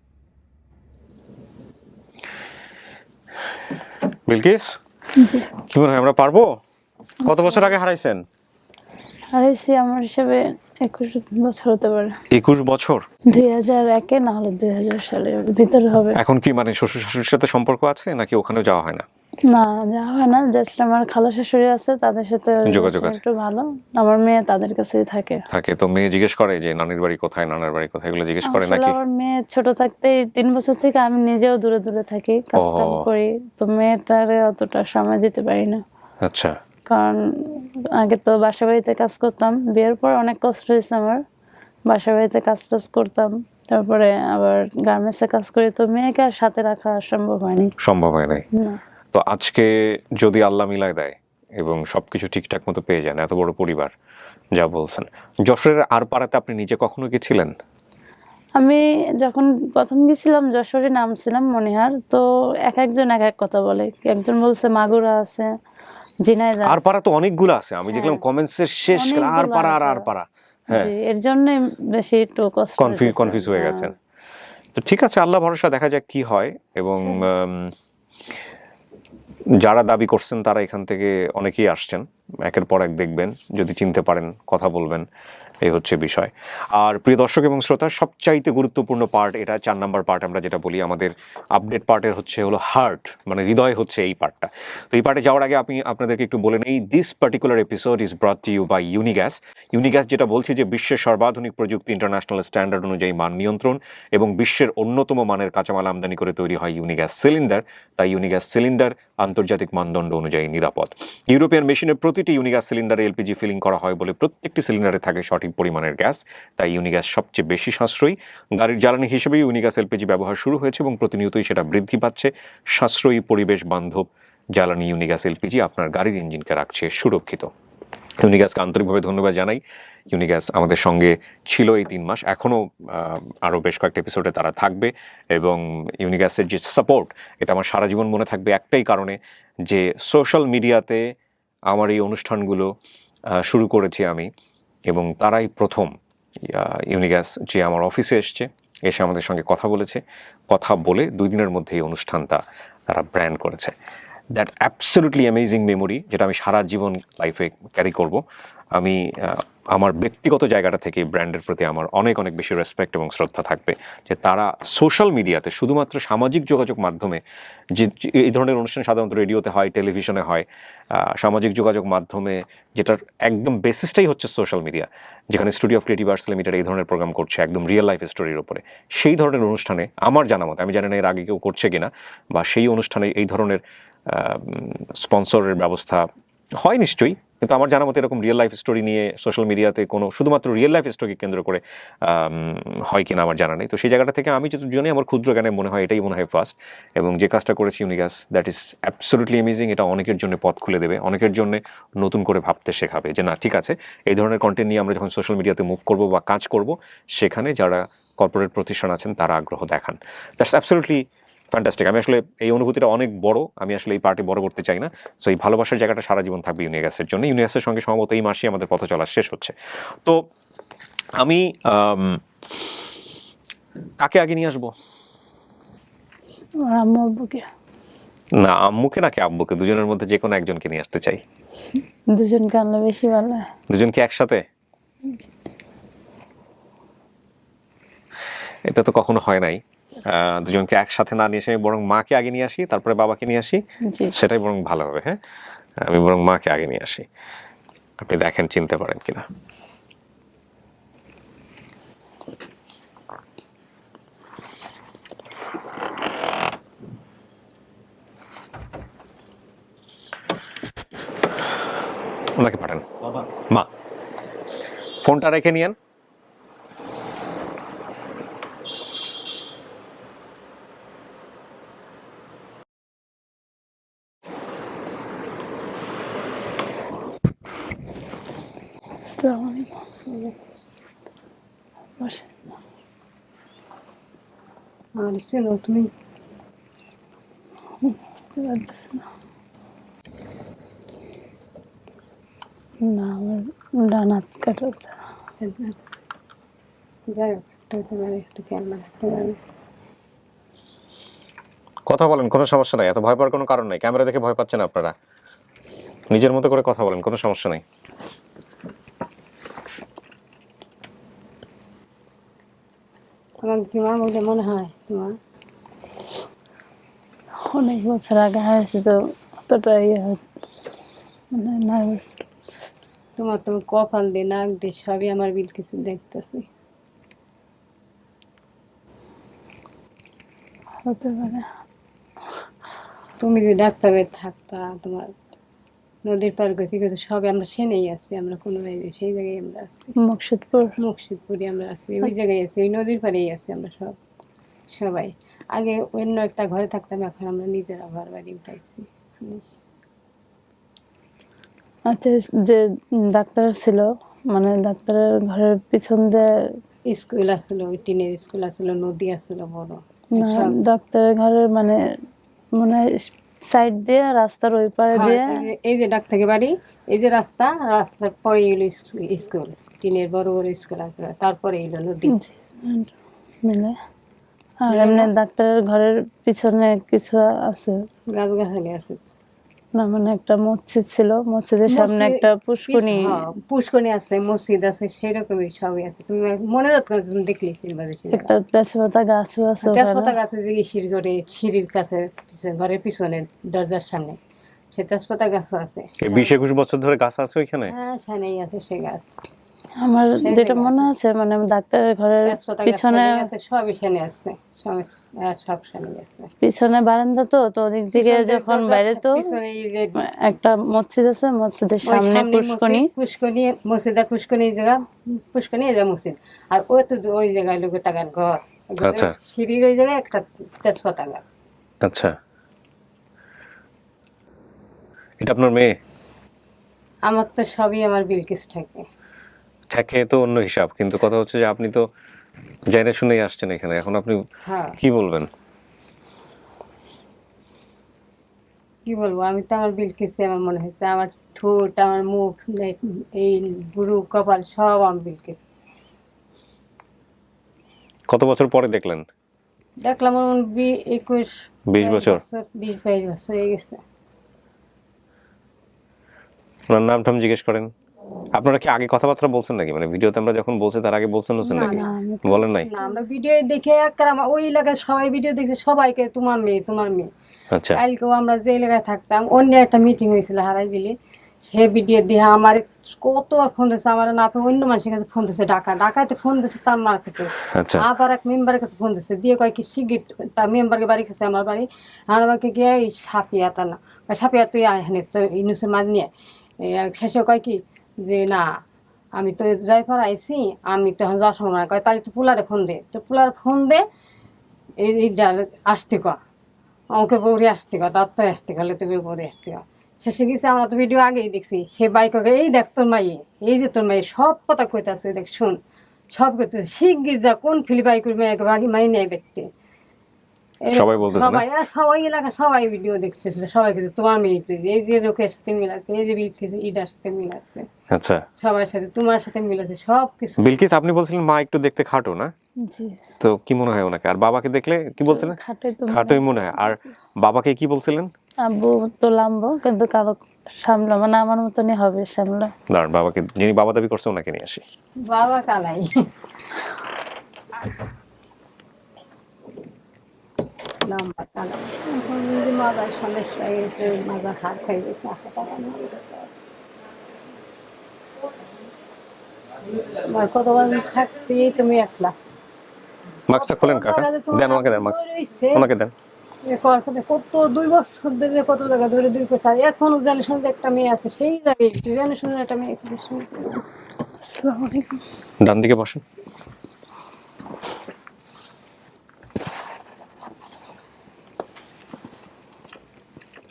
বিলকিস, জি, কি মনে হয় আমরা পারবো? কত বছর আগে হারাইছেন? হারাইছি আমার হিসাবে 21 বছর হতে পারে। 21 বছর? 2001-এ না হলে 2000 সালের ভিতরে হবে। এখন কি মানে শ্বশুর শাশুড়ির সাথে সম্পর্ক আছে নাকি ওখানেও যাওয়া হয় না? না, যাওয়া হয় না। জাস্ট আমার খালা শাশুড়ি আছে, তাদের সাথে যোগাযোগ আছে। একটু ভালো। আমার মেয়ে তাদের কাছেই থাকে। তো মেয়ে জিজ্ঞেস করে যে নানির বাড়ি কোথায়, নানার বাড়ি কোথায়, এগুলো জিজ্ঞেস করে আসলে নাকি? আমার মেয়ে ছোট থাকতেই 3 বছর থেকে আমি নিজেও দূরে দূরে থাকি, কাজ কাম করি, তো মেয়েটারে অতটা সময় দিতে পারি না। আচ্ছা, কারণ আগে তো বাসা বাড়িতে কাজ করতাম, বিয়ের পর অনেক কষ্ট হয়েছে আমার। বাসা বাড়িতে কাজ টাজ করতাম, তারপরে আবার গার্মেন্টসে কাজ করি, তো মেয়েকে আর সাথে রাখা সম্ভব হয়নি। সম্ভব হয় নাই। না, তো আজকে যদি আল্লাহ মিলায় দেয় এবং সবকিছু ঠিকঠাক মতো পেয়ে যান, এত বড় পরিবার যা বলছেন, যশোরের আর পাড়াতে আপনি নিজে কখনো গেছিলেন? আমি যখন প্রথম গেছিলাম যশোরে নামছিলাম মনিহার, তো এক একজন এক এক কথা বলে। একজন বলছে মাগুরা আছে, ঝিনাইদহ আর পাড়া তো অনেকগুলো আছে, আমি দেখলাম কমেন্টসের শেষ আর পাড়া আর পাড়া। হ্যাঁ, জি, এর জন্য বেশি একটু কষ্ট কনফিউজ হয়ে গেছেন। তো ঠিক আছে, আল্লাহ ভরসা, দেখা যাক কি হয়। এবং যারা দাবি করছেন তারা এখান থেকে অনেকেই আসছেন, একের পর এক দেখবেন, যদি চিনতে পারেন কথা বলবেন, এই হচ্ছে বিষয়। আর প্রিয় দর্শক এবং শ্রোতা, সবচাইতে গুরুত্বপূর্ণ পার্ট এটা, 4 নাম্বার পার্ট আমরা যেটা বলি আমাদের আপডেট পার্টের, হলো হার্ট, মানে হৃদয় হচ্ছে এই পার্টটা। তো এই পার্টে যাওয়ার আগে আমি আপনাদেরকে একটু বলে নেই, this particular episode is brought to you by Unigas. Unigas যেটা বলছে যে বিশ্বের সর্বাধুনিক প্রযুক্তি, ইন্টারন্যাশনাল স্ট্যান্ডার্ড অনুযায়ী মান নিয়ন্ত্রণ এবং বিশ্বের অন্যতম মানের কাঁচামাল আমদানি করে তৈরি হয় ইউনিগ্যাস সিলিন্ডার। তাই ইউনিগ্যাস সিলিন্ডার আন্তর্জাতিক মানদণ্ড অনুযায়ী নিরাপদ। ইউরোপিয়ান মেশিনের প্রতিটি ইউনিগ্যাস সিলিন্ডারে এলপিজি ফিলিং করা হয় বলে প্রত্যেকটি সিলিন্ডারে থাকে সঠিক পরিমাণের গ্যাস, তাই ইউনিগ্যাস সবচেয়ে বেশি সাশ্রয়ী। গাড়ির জ্বালানি হিসেবে ইউনিগ্যাস এলপিজি ব্যবহার শুরু হয়েছে এবং প্রতিনিয়তই সেটা বৃদ্ধি পাচ্ছে। সাশ্রয়ী, পরিবেশ বান্ধব জ্বালানি ইউনিগ্যাস এলপিজি আপনার গাড়ির ইঞ্জিনকে রাখছে সুরক্ষিত। ইউনিগ্যাসকে আন্তরিকভাবে ধন্যবাদ জানাই। ইউনিগ্যাস আমাদের সঙ্গে ছিল এই 3 মাস, এখনও আরও বেশ কয়েকটা এপিসোডে তারা থাকবে। এবং ইউনিগ্যাসের যে সাপোর্ট, এটা আমার সারা জীবন মনে থাকবে একটাই কারণে, যে সোশ্যাল মিডিয়াতে আমার এই অনুষ্ঠানগুলো শুরু করেছি আমি, এবং তারাই প্রথম ইউনিগ্যাস যে আমার অফিসে এসে আমাদের সঙ্গে কথা বলেছে, কথা বলে 2 দিনের মধ্যে এই অনুষ্ঠানটা তারা ব্র্যান্ড করেছে। দ্যাট অ্যাবসলিউটলি অ্যামেজিং মেমোরি, যেটা আমি সারা জীবন লাইফে ক্যারি করব। আমি আমার ব্যক্তিগত জায়গাটা থেকে ব্র্যান্ডের প্রতি আমার অনেক অনেক বেশি রেসপেক্ট এবং শ্রদ্ধা থাকবে, যে তারা সোশ্যাল মিডিয়াতে, শুধুমাত্র সামাজিক যোগাযোগ মাধ্যমে, যে এই ধরনের অনুষ্ঠান সাধারণত রেডিওতে হয়, টেলিভিশনে হয়, সামাজিক যোগাযোগ মাধ্যমে যেটার একদম বেসিসটাই হচ্ছে সোশ্যাল মিডিয়া, যেখানে studio of creative arts limited এই ধরনের প্রোগ্রাম করছে একদম রিয়েল লাইফ স্টোরির উপরে, সেই ধরনের অনুষ্ঠানে আমার জানা মতো, আমি জানি না এর আগে কেউ করছে কিনা, বা সেই অনুষ্ঠানে এই ধরনের স্পন্সরের ব্যবস্থা হয় নিশ্চয়ই, কিন্তু আমার জানা মতো এরকম রিয়েল লাইফ স্টোরি নিয়ে সোশ্যাল মিডিয়াতে কোনো, শুধুমাত্র রিয়েল লাইফ স্টোরিকে কেন্দ্র করে হয় কিনা আমার জানা নেই। তো সেই জায়গাটা থেকে আমি যতজনই আমার ক্ষুদ্র জ্ঞানে মনে হয় এটাই মনে হয় ফার্স্ট, এবং যে কাজটা করেছি ইউনিগ্যাস, দ্যাট ইজ অ্যাবসলিউটলি অ্যামেজিং। এটা অনেকের জন্য পথ খুলে দেবে, অনেকের জন্য নতুন করে ভাবতে শেখাবে যে না ঠিক আছে, এই ধরনের কন্টেন্ট নিয়ে আমরা যখন সোশ্যাল মিডিয়াতে মুভ করব বা কাজ করব, সেখানে যারা কর্পোরেট প্রতিষ্ঠান আছেন তারা আগ্রহ দেখান। That's absolutely fantastic. আমি আসলে এই অনুভূতিটা অনেক বড়, আমি আসলে এই পার্টি বড় করতে চাই না। সো এই ভালোবাসার জায়গাটা সারা জীবন থাকবে ইউনিভার্সের জন্য। ইউনিভার্সের সঙ্গে সম্ভবত এই মাসেই আমাদের পথ চলা শেষ হচ্ছে। তো আমি কাকে আগে নিয়ে আসবো? আমার আম্মু আব্বুকে। না, আম্মুকে নাকি আব্বুকে, দুজনের মধ্যে যে কোনো একজনকে নিয়ে আসতে চাই। দুজনকে আনলে বেশি ভালো হয়। দুজনকে একসাথে? এটা তো কখনো হয় নাই। দুজনকে একসাথে না নিয়ে এসে আমি বরং মাকে আগে নিয়ে আসি, তারপরে বাবাকে নিয়ে আসি, জি। সেটাই বরং ভালো হবে। হ্যাঁ, আমি বরং মাকে আগে নিয়ে আসি, আপনি দেখেন চিনতে পারেন কিনা। ওনাকে পাঠান। মা, ফোনটা রেখে নিয়েন। আসসালামু আলাইকুম। বসেন। আমার ছিল তুমি বুঝতে পারতেছি না। না, আমার ডান হাত কাটা হচ্ছে না। যাই হোক, একটা হতে পারে, একটা খেয়াল না রাখতে পারে। কথা বলেন, কোনো সমস্যা নাই, এত ভয় পাওয়ার কোনো কারণ নাই। ক্যামেরা দেখে ভয় পাচ্ছেন আপনারা, নিজের মতো করে কথা বলেন, কোনো সমস্যা নাই। আমার কি মা বলে মনে হয় তোমার? অনেক বছর আগে হয়েছে তো অতটা ইয়ে মানে নার্ভাস তোমার তো কপাল দিয়ে নাক দিয়ে সবই আমার বিল কিছু দেখতেছি। হতে পারে। তুমি যদি ডাক্তারের থাকতা, তোমার নদীর পার গতি গতি সবই আমরা সেনেই আছি, আমরা কোনো জায়গায় সেই জায়গায় আমরা আছি। মুর্শিদপুরে আমরা আছি, ওই জায়গায় আছি, ওই নদীর পাড়েই আছি আমরা সবাই। আগে অন্য একটা ঘরে থাকতাম, এখন আমরা নিজেরা ঘর বাড়ি উঠাইছি। আচ্ছা, যে ডাক্তার ছিল মানে ডাক্তারের ঘরের পিছন দিয়ে স্কুল আসলো, ওই টিনের স্কুল আসলো, নদী আসলো বড়। না, ডাক্তারের ঘরের মানে মনে হয় সাইড দিয়ে রাস্তার ওই পারে দিয়ে এই যে ডাক্তারের বাড়ি, এই যে রাস্তার পরে এলো স্কুল, টিনের বড় বড় স্কুল আসলো, তারপরে এলো নদী। জি, মিলে। আর এমনি ডাক্তারের ঘরের পিছনে কিছু আছে, গাছগাছালি আছে। না মানে একটা মসজিদ ছিল, মসজিদের সামনে একটা পুষ্করণী। পুষ্করণী আছে, মসজিদ আছে, সেরকমই সবই আছে। তুমি মনে রাখো, তুমি দেখলে একটা তেজপাতা গাছও আছে ওখানে। তেজপাতা গাছ আছে, যে সিঁড়ির কাছে ঘরের পিছনে দরজার সামনে, সে তেজপাতা গাছও আছে। 20-21 বছর ধরে গাছ আছে ওইখানে? হ্যাঁ, সেখানেই আছে সে গাছ। আমার যেটা মনে আছে মানে ডাক্তারের ঘরের পিছনে সবই সেনে আছে, সব সেনে আছে। পিছনে বারান্দা, তো ওদিক থেকে যখন বাইরে তো একটা মসজিদ আছে, মসজিদের সামনে পুষ্করণী, মসজিদ আর পুষ্করণী জায়গা, পুষ্করণী এই যে মসজিদ, আর ওই তো ওই জায়গায় লোকে তাকার ঘর। আচ্ছা, সিঁড়ির ওই জায়গায় একটা তেজপাতা গাছ। আচ্ছা, এটা আপনার মেয়ে? আমার তো সবই আমার বিলকিস থাকে তো অন্য হিসাব, কিন্তু কথা হচ্ছে যে আপনি তো জেনে শুনেই আসছেন এখানে, এখন আপনি কি বলবেন? কি বলবো, আমি তো আমার বিলকিস আমার মনে হয়েছে, আমার ঠোঁট, আমার মুখ, এই বুড়ো কপাল সব আমার বিলকিস। কত বছর পরে দেখলেন? দেখলাম 21-20 বছর, 20-22 বছর হয়ে গেছে। ওনার নাম টাম জিজ্ঞেস করেন? আপনারা কি আগে কথাবার্তা বলছেন নাকি, মানে ভিডিওতে আমরা যখন বলছি তার আগে বলছেন নাকি? বলেন নাই? না, আমরা ভিডিও দেখে ওই এলাকায় সবাই ভিডিও দেখছে, সবাইকে তোমার মেয়ে তোমার মেয়ে। আচ্ছা, কালকেও আমরা যে এলাকায় থাকতাম, অন্য একটা মিটিং হয়েছিল হারাই দিলে, সে ভিডিও দিয়ে আমার কতবার ফোন দিচ্ছে, আমার না অন্য মানুষের কাছে ফোন দিচ্ছে, ঢাকাতে ফোন দিচ্ছে তার মার কাছে, আবার এক মেম্বারের কাছে ফোন দিচ্ছে, দিয়ে কয় কি শিগগির তার মেম্বারকে বাড়ি কাছে আমার বাড়ি, আর আমাকে গিয়ে এই সাপিয়া, তা না সাপিয়া তুই আহেন তো ইনুসের মাঝ নিয়ে, শেষে কয় কি যে না আমি তো জয়পুর আইছি, আমি তখন যাওয়ার সময় কয় তাই তো পুলারে ফোন দে, তো পুলারে ফোন দে এই আসতে কয়, আমাকে বৌরি আসতে কয়, তার তো আসতে গেলে তুমি বৌরি আসতে কয়। শেষে গেছে, আমরা তো ভিডিও আগেই দেখছি, সে বাইক এই দেখ তোর মাইয়ে, এই যে তোর মাইয়ে সব কথা কইতাছে, দেখ শুন সব করতেছে, শিগগির যা কোন ফিলি বাইকের মেয়েকে বাড়ি মাই নেয় দেখতে। সবাই বলতেছে না? সবাই সবাই এলাকা সবাই ভিডিও দেখতেছিল, সবাই কিছু তোমার মেয়ে এই যে লোকের সাথে মিল আছে, এই যে ইটার সাথে মিল আছে, আচ্ছা সবার সাথে তোমার সাথে মিল আছে, সব কিছু। বিলকিস, আপনি বলছিলেন মা একটু দেখতে খাটো না, জি তো কি মনে হয় ওনাকে? আর বাবাকে দেখলে কি বলছিলেন? খাটোই তো খাটোই মনে হয়। আর বাবাকে কি বলছিলেন? আব্বু তো লাম্বো, কিন্তু কারো সামলা মানে আমার মতনই হবে সামলা। দাঁড়ান, বাবাকে, যিনি বাবা দাবি করছে ওনাকে নিয়ে আসি। বাবা কালাই লম্বা কালাই, এখন যদি মাজার সমস্যা হয়েছে, মাজার হাত খাই গেছে, আমার কতক্ষণ থাকতেই তুমি একলা। মাস্কটা খোলেন কাকা, দেন ওনাকে, দেন মাস্ক ওনাকে দেন। কত 2 বছর ধরে কত জায়গা ধরে দুই করছে, এখনো জানি শুনতে একটা মেয়ে আছে, সেই জায়গায় জানি শুনে একটা মেয়ে। আসসালামু আলাইকুম। ডান দিকে বসেন।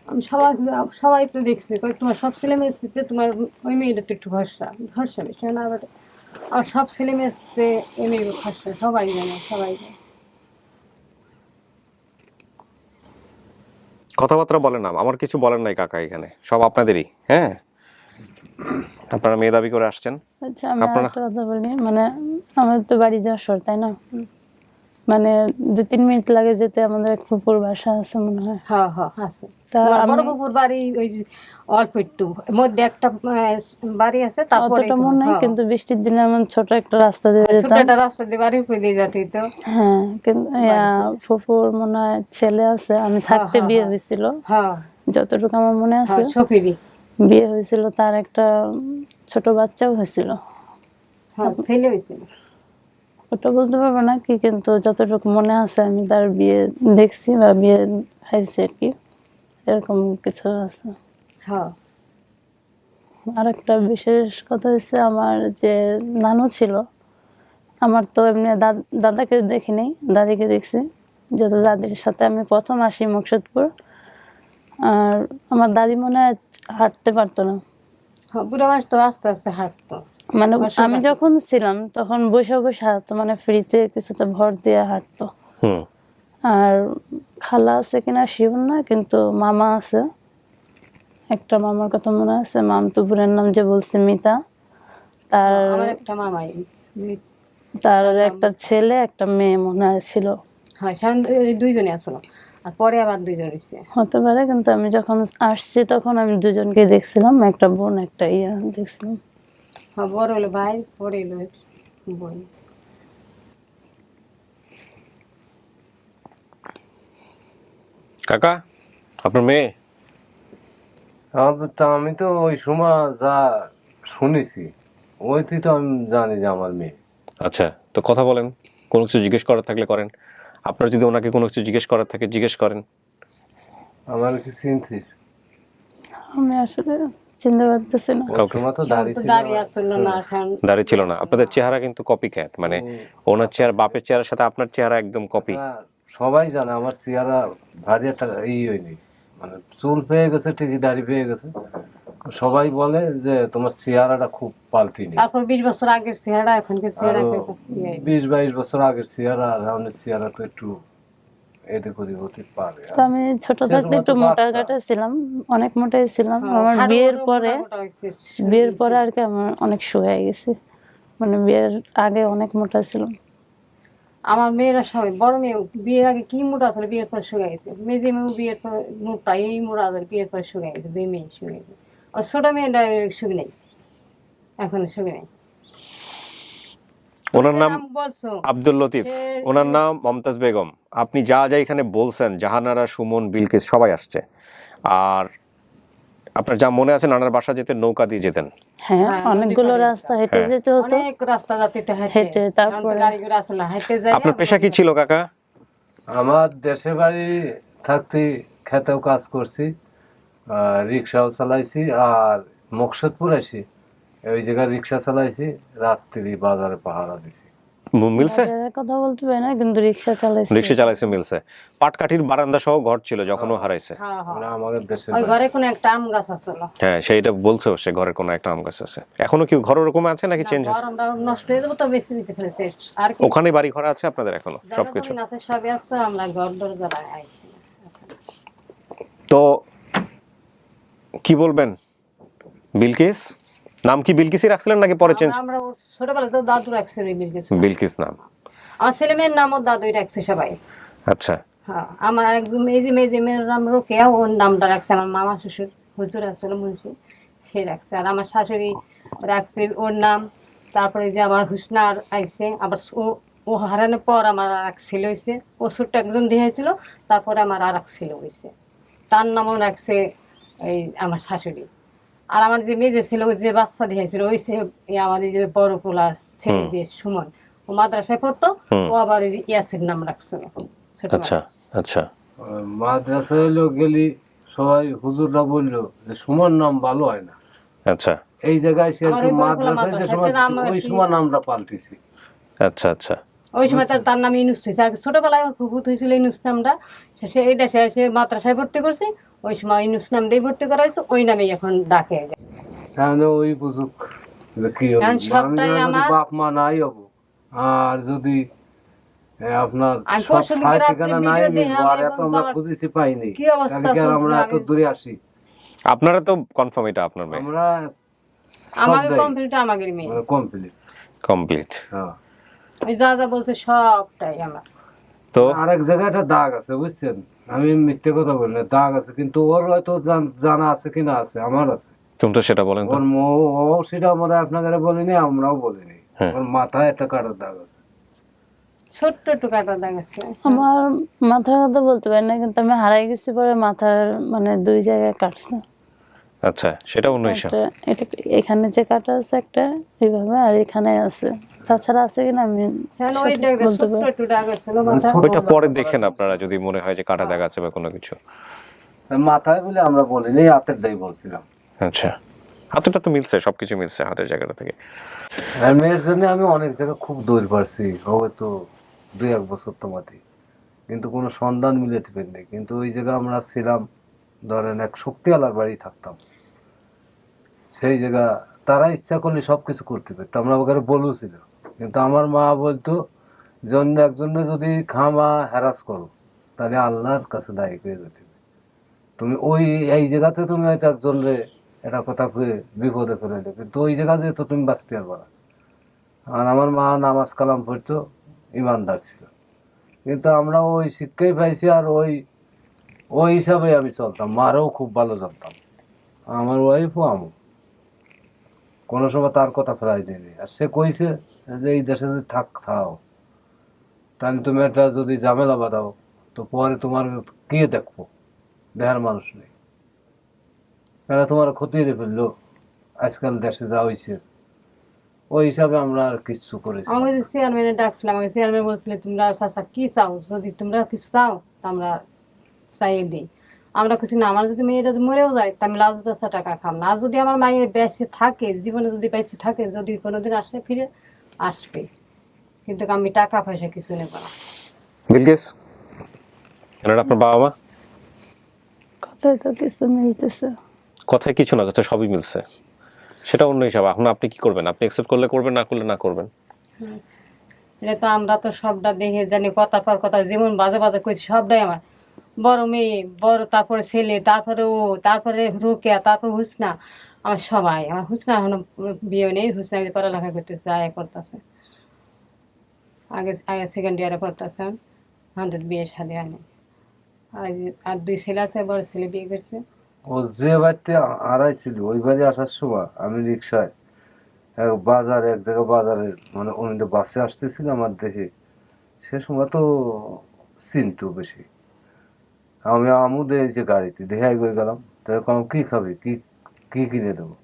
আমি সবাই তো দেখছি, কই তোমার সব ছেলে মেয়ে তোমার ওই মেয়েটা তো একটু ভরসা ভরসা বেশি না, আর সব ছেলে মেয়ে এই মেয়ের ভরসা, সবাই জানে, সবাই জানে। কথাবার্তা বলেন না, আমার কিছু বলেন নাই কাকা, এখানে সব আপনাদেরই। হ্যাঁ, আপনারা মেয়ে দাবি করে আসছেন। আচ্ছা আমি একটা কথা বলি, মানে আমার তো বাড়ি যশোর, তাই না? মানে 2-3 মিনিট লাগে যেতে। আমাদের এক ফুপুর বাসা আছে মনে হয়। হ্যাঁ হ্যাঁ আছে। তা বড় পুকুর বাড়ি ওই যে অল্প একটু মধ্যে একটা বাড়ি আছে, তারপরে অতটা মনে হয়, কিন্তু বৃষ্টির দিনে এমন ছোট একটা রাস্তা দিয়ে ছোট যেতাম। একটা রাস্তা দিয়ে বাড়ির উপরে দিয়ে যেতে তো। হ্যাঁ, কিন্তু ফুপুর মনে হয় ছেলে আছে, আমি থাকতে বিয়ে হয়েছিল, হ্যাঁ যতটুকু আমার মনে আছে। সফিরি বিয়ে হয়েছিল, তার একটা ছোট বাচ্চাও হয়েছিল। হ্যাঁ, ছেলে হয়েছিল। ওটা বলতে পারবো না কি, কিন্তু যতটুকু মনে আছে আমি তার বিয়ে দেখছি বা বিয়ে হয়েছে আর কি, এরকম কিছু আছে। হ্যাঁ, আর একটা বিশেষ কথা হচ্ছে, আমার যে নানু ছিল, আমার তো এমনি দাদাকে দেখি নাই, দাদিকে দেখছি। যত দাদির সাথে আমি প্রথম আসি মুকসুদপুর, আর আমার দাদি মনে হয় হাঁটতে পারতো না। হ্যাঁ, বুড়া মানুষ তো আস্তে আস্তে হাঁটতো। মানে আমি যখন ছিলাম তখন বসে বসে হাঁটতো, মানে ফ্রিতে কিছুতে ভর দিয়ে হাঁটতো। আর খালা আছে কিনা শিওর না, কিন্তু মামা আছে, একটা মামার কথা মনে আছে, মামতুপুরের নাম যে বলছে মিতা। তার আমার একটা মামাই, তার একটা ছেলে একটা মেয়ে মনে হয় ছিল। হ্যাঁ, দুইজনে আসলো, আর পরে আবার দুইজন হয়েছে। হতে পারে, কিন্তু আমি যখন আসছি তখন আমি দুজনকে দেখছিলাম, একটা বোন একটা ইয়া দেখছিলাম। হ্যাঁ, বড় হলো ভাই, পরে এলো বোন। কাকা, আপনার মেয়ে? আমি তো ওই সময় যা শুনেছি ওইটি তো আমি জানি যে আমার মেয়ে। আচ্ছা, তো কথা বলেন, কোনো কিছু জিজ্ঞেস করার থাকলে করেন। আপনার যদি ওনাকে কোনো কিছু জিজ্ঞেস করার থাকে জিজ্ঞেস করেন। আমার কি চিন্তিস? আমি আসলে চিনতে পারতেছি না। তোমার তো দাড়ি ছিল, দাঁড়িয়ে আসলো না, দাঁড়িয়ে ছিল না। আপনাদের চেহারা কিন্তু কপি ক্যাট, মানে ওনার চেহারা, বাপের চেহারার সাথে আপনার চেহারা একদম কপি। সবাই জানে আমার চেহারা ভারী একটা হয়নি, মানে চুল পেয়ে গেছে ঠিকই, দাড়ি পেয়ে গেছে। সবাই বলে যে তোমার চেহারাটা খুব পাল্টিনি। তারপর 20 বছর আগের চেহারা এখনকার চেহারা 20-22 বছর আগের চেহারা আর আমাদের চেহারা তো একটু এদিক ওদিক হতে পারে। তো আমি ছোট থাকতে একটু মোটা কাটা ছিলাম, অনেক মোটাই ছিলাম। আমার বিয়ের পরে আর কি আমার অনেক শুয়ে গেছে, মানে বিয়ের আগে অনেক মোটা ছিলাম। আমার মেয়েরা সবাই, বড় মেয়ে বিয়ের আগে কি মোটা ছিল, বিয়ের পর শুয়ে গেছে। মেয়ে বিয়ের পর মোটা, এই মোটা বিয়ের পর শুয়ে গেছে, 2 মেয়ে শুয়ে গেছে। আর ছোট মেয়েটা শুয়ে নেই, এখন শুয়ে নেই। ওনার নাম আব্দুল লতিফ, ওনার নাম মমতাজ বেগম। আপনি যা যা এখানে বলছেন, জাহানারা, সুমন, বিলকিস সবাই আসছে। আর আপনার যা মনে আছে, নানার বাসা যেতে নৌকা দিয়ে যেতেন। হ্যাঁ, অনেকগুলো রাস্তা হেঁটে যেতে হতো, অনেক রাস্তা যেতে হেঁটে। তারপরে গাড়ি ঘোড়া আসলে হেঁটে যায়। আপনার পেশা কি ছিল কাকা? আমার দেশে বাড়ি থাকতে খেতেও কাজ করছি, রিক্সাও চালাইছি, আর মুকসুদপুর আসি ওই জায়গায় রিক্সা চালাইছি, রাত্রি বাজারে পাহারা দিছি। মিলছে? বাজারের কথা বলতে পারি না, কিন্তু রিক্সা চালাইছে। রিক্সা চালাইছে, মিলছে। পাটকাঠির বারান্দা সহ ঘর ছিল যখন ও হারাইছে। হ্যাঁ হ্যাঁ মানে আমাদের দেশে ওই ঘরে কোনো একটা আম গাছ আছিল, হ্যাঁ, সেইটা বলছে সে, ঘরের কোনো একটা আম গাছ আছে। এখনো কি ঘর ওরকম আছে নাকি চেঞ্জ হয়েছে? বারান্দা নষ্ট হয়ে যাবো তো বেশি বেশি ফেলেছে আর কি। ওখানে বাড়ি ঘর আছে আপনাদের এখনো সবকিছু? জায়গা জমি আছে, সবই আছে, আমরা ঘর দরজা আইছি না। তো কি বলবেন বিলকিস? নাম কি বিলকিসই রাখছিলেন নাকি পরে চেঞ্জ? আমরা ওর ছোটবেলায় তো দাদু রাখছে বিলকিস। বিলকিস নাম। আমার ছেলে মেয়ের নামও দাদুই রাখছে সবাই। আচ্ছা। হ্যাঁ, আমার একদম এই যে মেয়ের নাম রোকেয়া, ওর নামটা রাখছে আমার মামা শ্বশুর, হুজুর আসলে মুন্সি, সে রাখছে। আর আমার শাশুড়ি রাখছে ওর নাম। তারপরে যে আমার হুসনার আইছে, আবার ও হারানোর পর আমার আর এক ছেলে হয়েছে, ও ছোট্ট একজন দিয়েছিল, তারপরে আমার আর এক ছেলে হয়েছে, তার নামও রাখছে এই আমার শাশুড়ি। আর আমার যে মেয়ে ছিল, ওই যে বাচ্চা দিয়েছিল, ওই সে আমার এই যে বড় পোলা ছেলে যে সুমন, ও মাদ্রাসায় পড়তো, ও আবার ওই ইয়াসির নাম রাখছিল ছোটবেলায়। আচ্ছা আচ্ছা। মাদ্রাসায় হইলো গেলি সবাই হুজুররা বললো যে সুমন নাম ভালো হয় না। আচ্ছা এই জায়গায় সে আমার একটু ওই বড় মাদ্রাসায় যে সময় মাদ্রাসায় নাম ওই আর কি- সময় নামটা পাল্টেছি। আচ্ছা আচ্ছা। ওই সময় তার নাম ইনুস হয়েছে। আর ছোটবেলায় আমার ফুফুত হয়েছিল ইনুস নামটা, সে এই দেশে এসে মাদ্রাসায় ভর্তি করছে, ওই সময় ইনুস নাম দিয়ে ভর্তি করা হয়েছে, ওই নামেই এখন ডাকে। তাহলে ওই বুঝুক যে কি হবে। এখন সবটাই আমি যদি আমার- বাপ মা নাই হব, আর যদি আপনার আমি সব পরশুদিন সাই রাত্রে ঠিকানা নাই ভিডিও দেখে মিলবো, আর আমি এত বলতে আমরা আমার খুঁজেছি পাইনি, কি অবস্থা তাহলে কি আর আমরা শুনলাম এত আমি। দূরে আসি? আপনারা তো কনফার্ম এটা আপনার মেয়ে? আমরা আমাকে সবটাই কমপ্লিট, আমাদের মেয়ে, মানে কমপ্লিট। কমপ্লিট। হ্যাঁ, ওই যা যা বলছে সবটাই আমার। তো আরেক জায়গায় একটা দাগ আছে বুঝছেন, আমি মিথ্যে কথা বলি না, দাগ আছে, কিন্তু ওর হয়তো জানা আছে কিনা আছে, আমার আছে। তুমি তো সেটা বলেন তো। ওর ও সেটা আমরা আপনাকে বলিনি, আমরাও বলিনি। হ্যাঁ। ওর মাথায় একটা কাটার দাগ আছে। ছোট্ট একটু কাটা দাগ আছে। আমার মাথার কথা বলতে পারি না, কিন্তু আমি হারাই গেছি পরে মাথার মানে 2 জায়গায় কাটছে। আচ্ছা, সেটা অন্য হিসাব। এটা এখানে যে কাটা আছে একটা এইভাবে, আর এখানে আছে, তাছাড়া আছে কিনা আমি কেন ওই সঠিক দাগ বলতে ছোট্ট পারি। একটু দাগ আছে মাথা। ওইটা পরে দেখেন আপনারা, যদি মনে হয় যে কাটা দাগ আছে বা কোনো কিছু। মাথায় বলে আমরা বলিনি, হাতেরটাই বলছিলাম। আচ্ছা, হাতেরটা তো মিলছে, সবকিছু মিলছে হাতের জায়গাটা থেকে। আর মেয়ের জন্য আমি অনেক জায়গায় খুব দৌড় পারছি, হয়তো 2-1 বছর তোমাতে, কিন্তু কোনো সন্ধান মিলাতে পারিনি। কিন্তু ওই জায়গায় আমরা ছিলাম, ধরেন এক শক্তিওয়ালার বাড়ি থাকতাম, সেই জায়গা তারা ইচ্ছা করলে সব কিছু করতে পারতো, আমরা ওখানে বলেছিল। কিন্তু আমার মা বলতো যে অন্য একজনে যদি খামা হ্যারাস করো, তাহলে আল্লাহর কাছে দায়ী হয়ে যেতে হবে। তুমি ওই এই জায়গাতে তুমি হয়তো একজনরে এটা কথা কয়ে বিপদে ফেলে দেবে, কিন্তু ওই জায়গাতে তো তুমি বাঁচতে পারবে না। আর আমার মা নামাজ কালাম পড়তো, ইমানদার ছিল, কিন্তু আমরা ওই শিক্ষাই পাইছি। আর ওই হিসাবে আমি চলতাম, মারও খুব ভালো জানতাম, আমার ওয়াইফও আমি কোনো সময় তার কথা ফেলাই দিইনি। আর সে কইছে যে এই দেশে যদি থাও, তাহলে তুমি একটা যদি ঝামেলা বাঁধাও, তো পরে তোমার কে দেখবো, দেহার মানুষ নেই, এরা তোমার ক্ষতি করে ফেললো, আজকাল দেশে যা হয়েছে। ওই হিসাবে আমরা আর কিছু করেছি। আমাকে যে চেয়ারম্যানে ডাকছিলাম, আমাকে চেয়ারম্যান বলছিল তোমরা চাচা কি চাও, যদি তোমরা কিছু চাও তা আমরা চাইয়ে দিই। আমরা কিছু না, আমার যদি মেয়েটা মরেও যায় তা আমি লাজ বেচা টাকা খাম না। আর যদি আমার মায়ের বেঁচে থাকে, জীবনে যদি বেঁচে থাকে, যদি কোনোদিন আসে ফিরে আসবে, কিন্তু আমি টাকা পয়সা কিছু নেব না। বিলকিস, এনারা আপনার বাবা মা? কথায় তো কিছু মিলতেছে। কথায় কিছু না, কথা সবই মিলছে, সেটা অন্য হিসাব। এখন আপনি কি করবেন? আপনি অ্যাকসেপ্ট করলে করবেন, না করলে না করবেন। এটা তো আমরা তো সবটা দেখে জানি, কথার পর কথা যেমন বাজে বাজে কইছি সবটাই আমার। বড় মেয়ে, বড়, তারপরে ছেলে, তারপরে ও, তারপরে রোকেয়া, তারপরে হুসনা, আমার সবাই। আমার হুসনা এখনো বিয়ে নেই, হুসনা পড়ালেখা করতেছে, আয়া করতেছে, আগে আগে 2nd ইয়ারে পড়তেছে, 100 বিয়ে শাদী হয়নি। আর 2 ছেলে আছে, বড় ছেলে বিয়ে করছে। ও যে বাড়িতে হারাইছিল, ওই বাড়ি আসার সময় আমি রিক্সায় এক জায়গায় বাজারে মানে উনি বাসে আসতেছিল, আমার দেখে সে সময় তো চিনতো বেশি। আমি আমুদে এই যে গাড়িতে দেখে গিয়ে গেলাম, তখন কি খাবি, কি কি কিনে দেবো,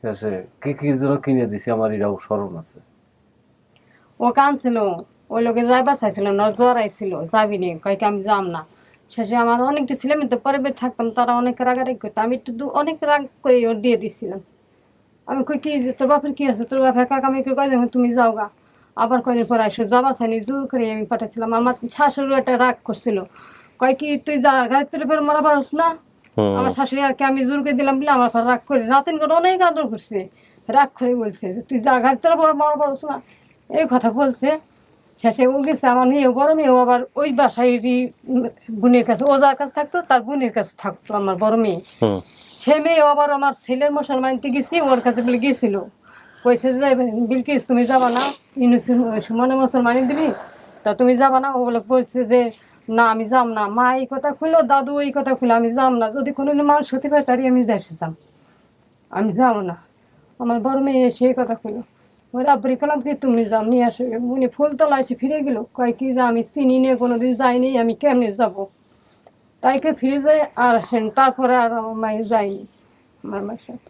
শেষে কি কি জন্য কিনে দিছি আমার এটাও স্মরণ আছে। ও কানছিল, ওই লোকে যাইবার চাইছিল না, জ্বর আইছিল, যাবি নি, কয়েক আমি যাম না। শেষে আমার অনেকটা ছিলাম, তো পরে থাকতাম, তারা অনেক রাগারাগি করতো, আমি একটু অনেক রাগ করে ওর দিয়ে দিছিলাম। আমি কই কি যে তোর বাপের কি আছে, তোর বাপের কাকা আমি কই তুমি যাও গা। আবার কদিন পর আসো জমা ছানি জোর করে আমি পাঠাচ্ছিলাম। আমার শাশুড়ি একটা রাগ করছিল, কয় কি তুই যা গাড়ি তুলে করে মারা পারস না। আমার শাশুড়ি আর কি আমি জোর করে দিলাম বলে আমার পর রাগ করে রাতেন করে অনেক আদর করছে, রাগ করে বলছে যে তুই যা গাড়ি তুলে মারা পারস না, এই কথা বলছে। শেষে ও গেছে, আমার মেয়েও বড় মেয়েও আবার ওই বাসায় বোনের কাছে, ও যার কাছে থাকতো তার বোনের কাছে থাকতো আমার বড় মেয়ে। সে মেয়েও আবার আমার ছেলের মুসলমানতে গেছি, ওর কাছে বলে গেছিল, কইছে যে বিলকিস তুমি যাবা না, সুমনে মুসলমানি দিবি তা তুমি যাবা না। ও বলে বলছে যে না আমি যাম না। মা এই কথা খুললো, দাদু এই কথা খুললো, আমি যাম না, যদি কোনো মানুষ হতে পারে তারই আমি দেশে যাম, আমি যাবো না। আমার বড় মেয়ে এসে এই কথা খুললো, ওই আব্বরি কলাম কি তুমি যাও নিয়ে আসো। উনি ফুলতলা এসে ফিরে গেল, কয় কি যে আমি চিনি নিয়ে কোনোদিন যাইনি, আমি কেমনি যাব। তাইকে ফিরে যাই আর আসেন, তারপরে আর আমার মায়ের যায়নি আমার মায়ের সাথে।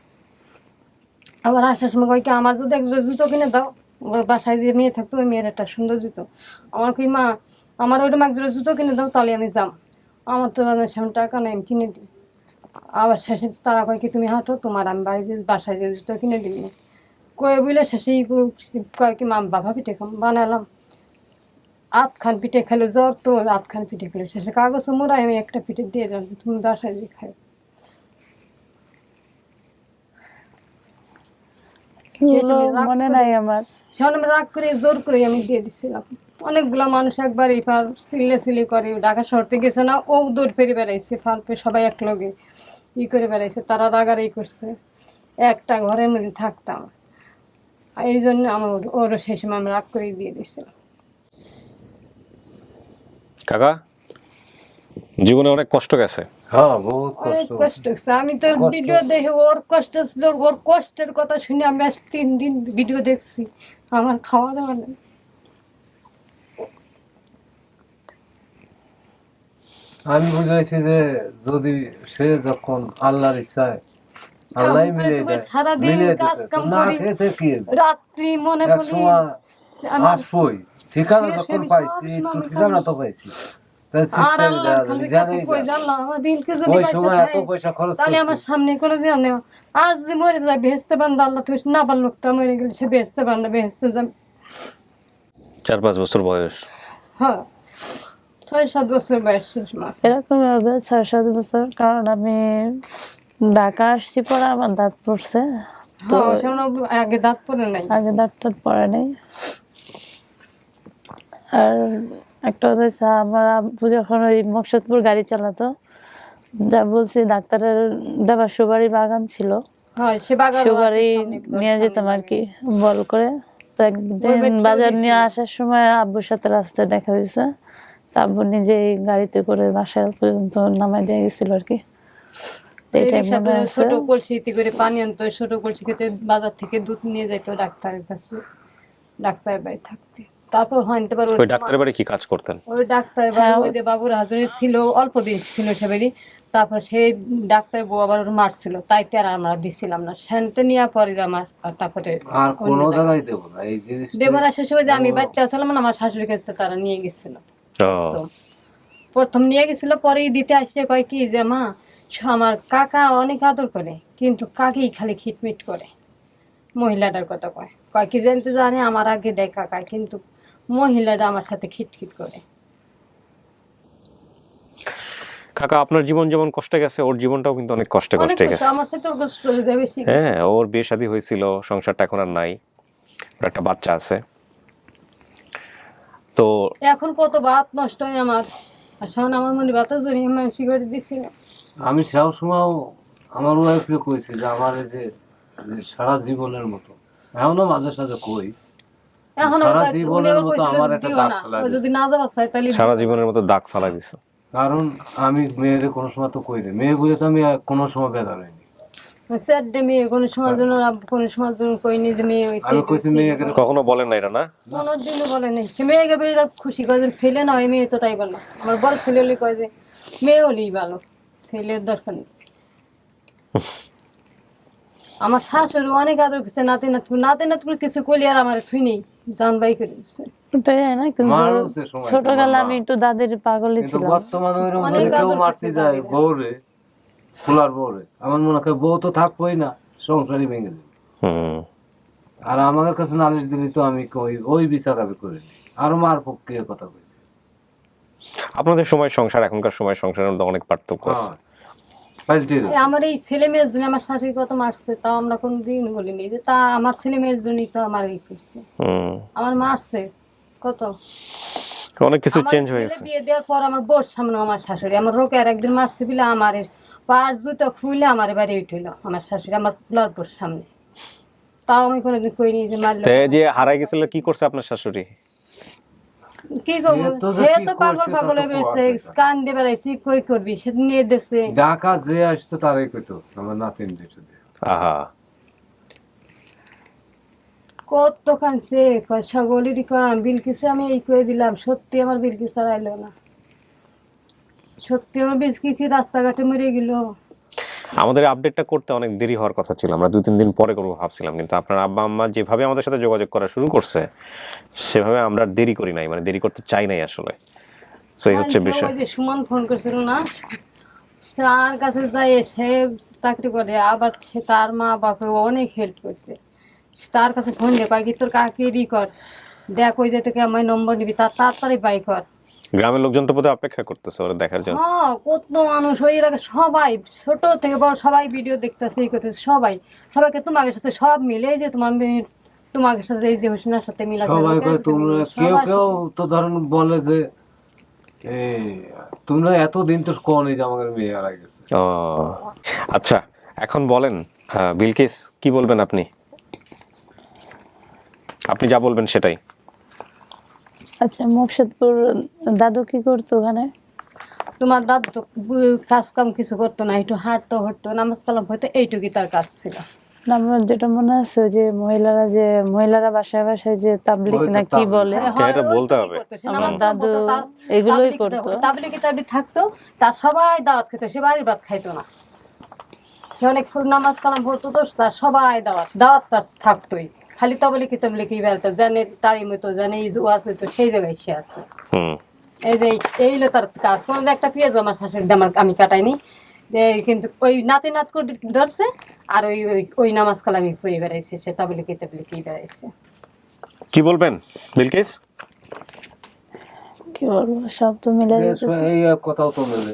আবার আসার সময় কয় কি আমার যদি এক জোড়া জুতো কিনে দাও, ওর বাসায় যে মেয়ে থাকতো ওই মেয়ের একটা সুন্দর জুতো, আমার কই মা আমার ওইরকম এক জোড়া জুতো কিনে দাও তাহলে আমি যাম। আমার তো সেমন টাকা নেই, আমি কিনে দিই। আবার শেষে তারা কয় কি তুমি হাঁটো, তোমার আমি বাসায় যে জুতো কিনে দিই। কয়ে বুঝলে শেষেই কয় কি মা বাবা পিঠে বানালাম, আধখান পিঠে খেলো, জ্বর তো আধখান পিঠে খেলো। শেষে কাগজ মোড়াই আমি একটা পিঠে দিয়ে দিলাম, তুমি বাসায় দিয়ে খাই। মনে নাই আমার। সেখানে আমি রাগ করে জোর করে আমি দিয়ে দিচ্ছিলাম। অনেকগুলো মানুষ একবার এবার সিলি করে, ঢাকা শহর থেকে গেছে না, ও দৌড় ফেরে বেড়াইছে, ফালপে সবাই এক লগে করে বেড়াইছে, তারা রাগারাই করছে। একটা ঘরের মধ্যে থাকতাম, এই জন্য আমার ওরও সেই সময় আমি রাগ করে দিয়ে দিচ্ছিলাম। কাকা জীবনে অনেক কষ্ট গেছে। হ্যাঁ বহুত অনেক কষ্ট। কষ্ট হচ্ছে। আমি তো ভিডিও দেখে ওর কষ্ট, ওর কষ্টের কথা শুনে আমি আজ 3 দিন ভিডিও দেখছি, আমার খাওয়া দাওয়া নেই। আমি বুঝাইছি যে যদি সে যখন আল্লাহর ইচ্ছায় আল্লাহ মিলিয়ে দেয়, সারাদিন মিলিয়ে কাজ দিতে কাম না করি, খেতে কি রাত্রি মনে এক করি সময় আমার আসবই, ঠিকানা সে যখন সব পাইছি সময় একটু আমি ঠিকানা তো পাইছি, তাই আর সিস্টেম আল্লাহর খালি কাছে জানেই কই জানলাম আমার বিলকে যদি ওই পয়সা সময় এত দেয়, পয়সা খরচ তাহলে আমার করছি। সামনে করে দিয়ে নেওয়া। আর যদি মরে যায় বেহেস্তে বান্ধা, আল্লাহ তুমি না পারল লোকটা মরে গেলে সে বেহেস্তে বান্ধা, বেহেস্তে যাবে। 4-5 বছর বয়স। হ্যাঁ 6-7 বছর বয়স শেষ মাস। এরকম হবে 6-7 বছর, কারণ আমি ঢাকা আসছি পরে আমার দাঁত পড়ছে, তো হ্যাঁ সেমন আগে দাঁত পড়ে নাই। আগে দাঁত টাত পড়ে নেই। আর একটা কথা হচ্ছে, আমার আব্বু যখন ওই মকসদপুর গাড়ি চালাতো, যা বলছি ডাক্তারের দেওয়া সুপারি বাগান ছিল, হ্যাঁ সে বাগান সুপারি নিয়ে যেতাম আর কি বল করে। তো একদিন বাজার নিয়ে আসার সময় আব্বুর সাথে রাস্তায় দেখা হয়েছে, তা আব্বু নিজেই গাড়িতে করে বাসায় পর্যন্ত নামাই দিয়ে গেছিল আর কি। তো এটাই মনে আছে। ছোট কলসিতে করে পানি আনতো, ছোট কলসি খেতে বাজার থেকে দুধ নিয়ে যাইতো ডাক্তারের কাছে, ডাক্তারের বাড়ি থাকতে। তারপর হইতে পারে ওই ডাক্তারের বাড়ি কি কাজ করতেন? ওই ডাক্তার বাবু, ওই যে বাবুর হাজুরি ছিল, অল্প দিন ছিল সেবারই। তারপর সেই ডাক্তার বউ আবার ওর মারছিল, তাই আর আমরা দিছিলাম না, সেন্টে নিয়ে পরে আমার তারপরে আর কোনো জায়গায় দেবো না এই জিনিস। দেবার আসে সময় যে আমি বাড়িতে আসলাম না, আমার শাশুড়ির কাছে তারা নিয়ে গেছিল। তো প্রথম নিয়ে গেছিল, পরেই দিতে আসছে কয় কি যে মা আমার কাকা অনেক আদর করে, কিন্তু কাকেই খালি খিটমিট করে। মহিলাটার কথা কয়, কয় কি জানতে জানে আমার আগে দেয় কাকা, কিন্তু মহিলাটা আমার সাথে খিটখিট করে। কাকা আপনার জীবন যেমন কষ্টে গেছে, ওর জীবনটাও কিন্তু অনেক কষ্টে অনেক কষ্টে কষ্ট, গেছে। আমার সাথে ওর কষ্ট হয়ে বেশি। হ্যাঁ, ওর বিয়ে শাদী হয়েছিল, সংসারটা এখন আর নাই, ওর একটা বাচ্চা আছে। তো এখন কত ভাত নষ্ট হয় আমার, আর সামনে আমার মনে ভাত জমি মানসিক করে দিছি। আমি সব সময় আমার ওয়াইফকে কইছি যে আমার এই যে সারা জীবনের মতো, এখনো মাঝে সাঝে কই, এখন সারা জীবনের মতো আমার একটা দাগ ফেলা ও যদি না যাওয়া চায় তাহলে সারা জীবনের মতো দাগ ফালাই দিছো। কারণ আমি মেয়েদের কোনো সময় তো কই না, মেয়ে বুঝে তো আমি কোনো সময় বেদা হইনি। স্যারডে মেয়ে কোনো সময় জন্য কোনো সময় জন্য কইনি যে মেয়ে আমি কইছি মেয়েকে কখনো বলেন না এটা না? কোনোদিনও বলে নাই। সে মেয়েকে বেরিয়ে খুশি করে, ছেলে না হয় মেয়ে তো তাই বললো। আমার বড় ছেলে হলে কয় যে মেয়ে হলেই ভালো, ছেলের দরকার নেই। আমার শাশুড়ি অনেক আদর করছে, নাতি নাতকুর কিছু কইলে আর আমার শুনি জান বাই করে দিচ্ছে। ওটাই না, কিন্তু মানুষের সময় ছোটবেলা আমি একটু দাদির পাগলই কিন্তু ছিলাম। বর্তমানে ওইরকম অনেক যদি কেউ আদর মারতে করছে যায় দাদিরা। বউরে, ফুলার বউরে, আমার মনে হয় বউ তো থাকবোই না, সংসারই ভেঙে দেবে। হুম। আর আমার কাছে নালিশ দিলি তো আমি ওই বিচার আমি করিনি, আর মার পক্ষে এ কথা কইছি। আপনাদের সময় সংসার এখনকার সময় সংসারের মধ্যে অনেক পার্থক্য আছে। পাল্টে গেছে। আমার এই ছেলে মেয়ের জন্য আমার শাশুড়ি কত মারছে, তাও আমরা কোনোদিন বলিনি যে তা আমার ছেলে মেয়ের জন্যই তো আমার এই করছে। আমার মারছে কত, অনেক কিছু আমার চেঞ্জ ছেলে হয়ে গেছে। বিয়ে দেওয়ার পর আমার বোর সামনে আমার শাশুড়ি আমার রোকে আর একদিন মারছে বলে আমার পার জুতো খুলে আমার বাড়ি উঠল আমার শাশুড়ি আমার ফুলার বোর সামনে, তাও আমি কোনোদিন কইনি যে মারলো। তে যে হারাই গেছিল কি করছে আপনার শাশুড়ি? কি করবো, সে তো যে সে কি তো পাগল করছে তা পাগল তো হয়ে বেড়েছে, কোয়ার কথা। কান দিয়ে বেড়াইছি, কই করবি সে নিয়ে দেশে। ঢাকা যে আসতো তারাই কইতো আমার নাতিন দিতে। আহা, কত কানছে সকলেরই করাম বিল কিছু আমি এই করে দিলাম, সত্যি আমার বিল কিছু আইলো না, সত্যি আমার বিল কিছু রাস্তাঘাটে মরে গেল। আমাদের আপডেটটা করতে অনেক দেরি হওয়ার কথা ছিল, আমরা 2-3 দিন পরে করবো ভাবছিলাম, কিন্তু আপনার আব্বা আম্মা যেভাবে আমাদের সাথে যোগাযোগ করা শুরু করছে সেভাবে আমরা দেরি করি নাই, মানে দেরি করতে চাই নাই আসলে। তো এই হচ্ছে বিষয়। ওই যে সুমন ফোন করেছিল না, তার কাছে যাই সে চাকরি করে, আবার সে তার মা বাপে অনেক হেল্প করছে, তার কাছে ফোন দিয়ে কয় কি তোর কাকে কর দেখ, ওই যে তোকে আমার নম্বর নিবি, তার তাড়াতাড়ি বাই কর। গ্রামের লোকজন তো বোধহয় অপেক্ষা করতেছে ওরা দেখার জন্য। হ্যাঁ, কত মানুষ ওই এলাকা সবাই ছোট থেকে বড় সবাই ভিডিও দেখতেছে, এই করতেছে, সবাইকে তোমাকে সাথে সব মিলে এই যে তোমার তোমাকে সাথে এই যে হোসেনার সাথে মিলা সবাই করে তোমরা কেউ কেউ তো ধরেন বলে যে তোমরা এতদিন তো কোন এই যে আমাদের মেয়ে হারাই গেছে। ও আচ্ছা, এখন বলেন বিলকিস কি বলবেন আপনি? আপনি যা বলবেন সেটাই। আচ্ছা, মুর্শিদপুর দাদু কি করতো ওখানে? তোমার দাদু তো কাজ কাম কিছু করতো না, একটু হাঁটতো হতো, নামাজ কালাম হয়তো, এইটুকুই তার কাজ ছিল। না, আমার যেটা মনে আছে ওই যে মহিলারা বাসায় বাসায় যে তাবলিগ না কি বলে, এটা বলতে হবে। আমার দাদু এগুলোই করতো। তাবলিগে থাকতো, তার সবাই দাওয়াত খেত, সে বাড়ির ভাত খাইতো না, সে অনেক ফুল নামাজ কালাম পড়তো তো, তার সবাই দাওয়াত তার থাকতোই, খালি তবলিকি বেড়াতো, জানে তারই মতো জানে এই ওয়াজ হইতো, সেই জায়গায় সে আছে। এই যে এই হলো তার কাজ। কোনো একটা পেঁয়াজ আমার শাশুড়ি আমি কাটাইনি, কিন্তু ওই নাতে নাত করে ধরছে, আর ওই নামাজ কালামি পড়ে বেড়াইছে, সে তাবলিকি বেড়াইছে। কি বলবেন বিলকিস? কি বলবো, সব তো মিলে গেছে। এই কথাও তো মেলে।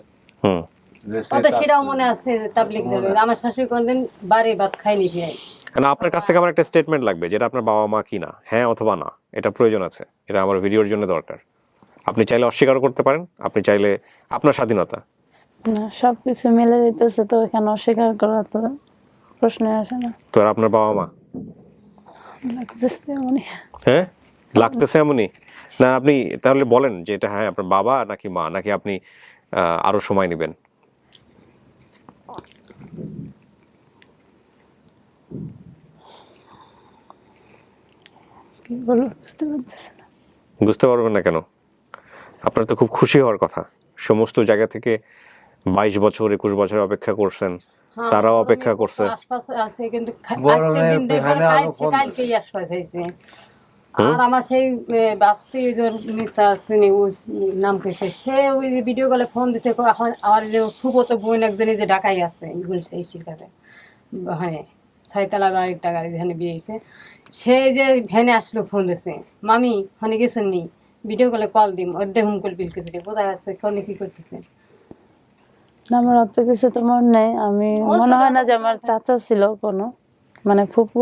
ওদের সেটাও মনে আছে যে তাবলিগ ধরবে। আমার শাশুড়ি কোনদিন বাড়ির ভাত খাইনি ফিরাই। না, আপনার কাছ থেকে আমার একটা স্টেটমেন্ট লাগবে যেটা আপনার বাবা মা কিনা, হ্যাঁ অথবা না, এটা প্রয়োজন আছে, এটা আমার ভিডিওর জন্য দরকার। আপনি চাইলে অস্বীকার করতে পারেন, আপনি চাইলে, আপনার স্বাধীনতা। না, সবকিছু মিলে যেতেছে তো এখানে অস্বীকার করা তো প্রশ্নই আসে না। তো আর আপনার বাবা মা লাগতেছে এমনই। হ্যাঁ লাগতেছে এমনই না? আপনি তাহলে বলেন যে এটা হ্যাঁ আপনার বাবা নাকি মা, নাকি আপনি আরো সময় নেবেন? কি বলবো বুঝতে পারতেছি না। বুঝতে পারবেন না কেন? আপনার তো খুব খুশি হওয়ার কথা, সমস্ত জায়গা থেকে 22 বছর 21 বছর অপেক্ষা করছেন, তারাও অপেক্ষা করছে। আশপাশে আছে কিন্তু বড় আজকে মেয়ে দিন দেখে এখানে আরো ফোন কালকেই আশপাশ হয়েছে। আর আমার সেই বাস্তি নেতা শ্রেণী নাম কইছে, সে ওই যে ভিডিও কলে ফোন দিতে আমার যে ফুফতো বোন একজনই যে ঢাকায় আছে গুলশাই শিকারে, ওখানে 6তলা বাড়িতে গাড়ি যেখানে বিয়ে হয়েছে, সে যে ভ্যানে আসলো ফোন দিছে, মামি ওখানে গেছেন নি, ভিডিও কলে কল দিম, ওর দেহুম কল বিল কেটে কোথায় আছে, কোনে কি করতেছে। না, আমার অত কিছু তো মনে নেই। আমি মনে হয় না যে আমার চাচা ছিল কোনো, মানে ফুপু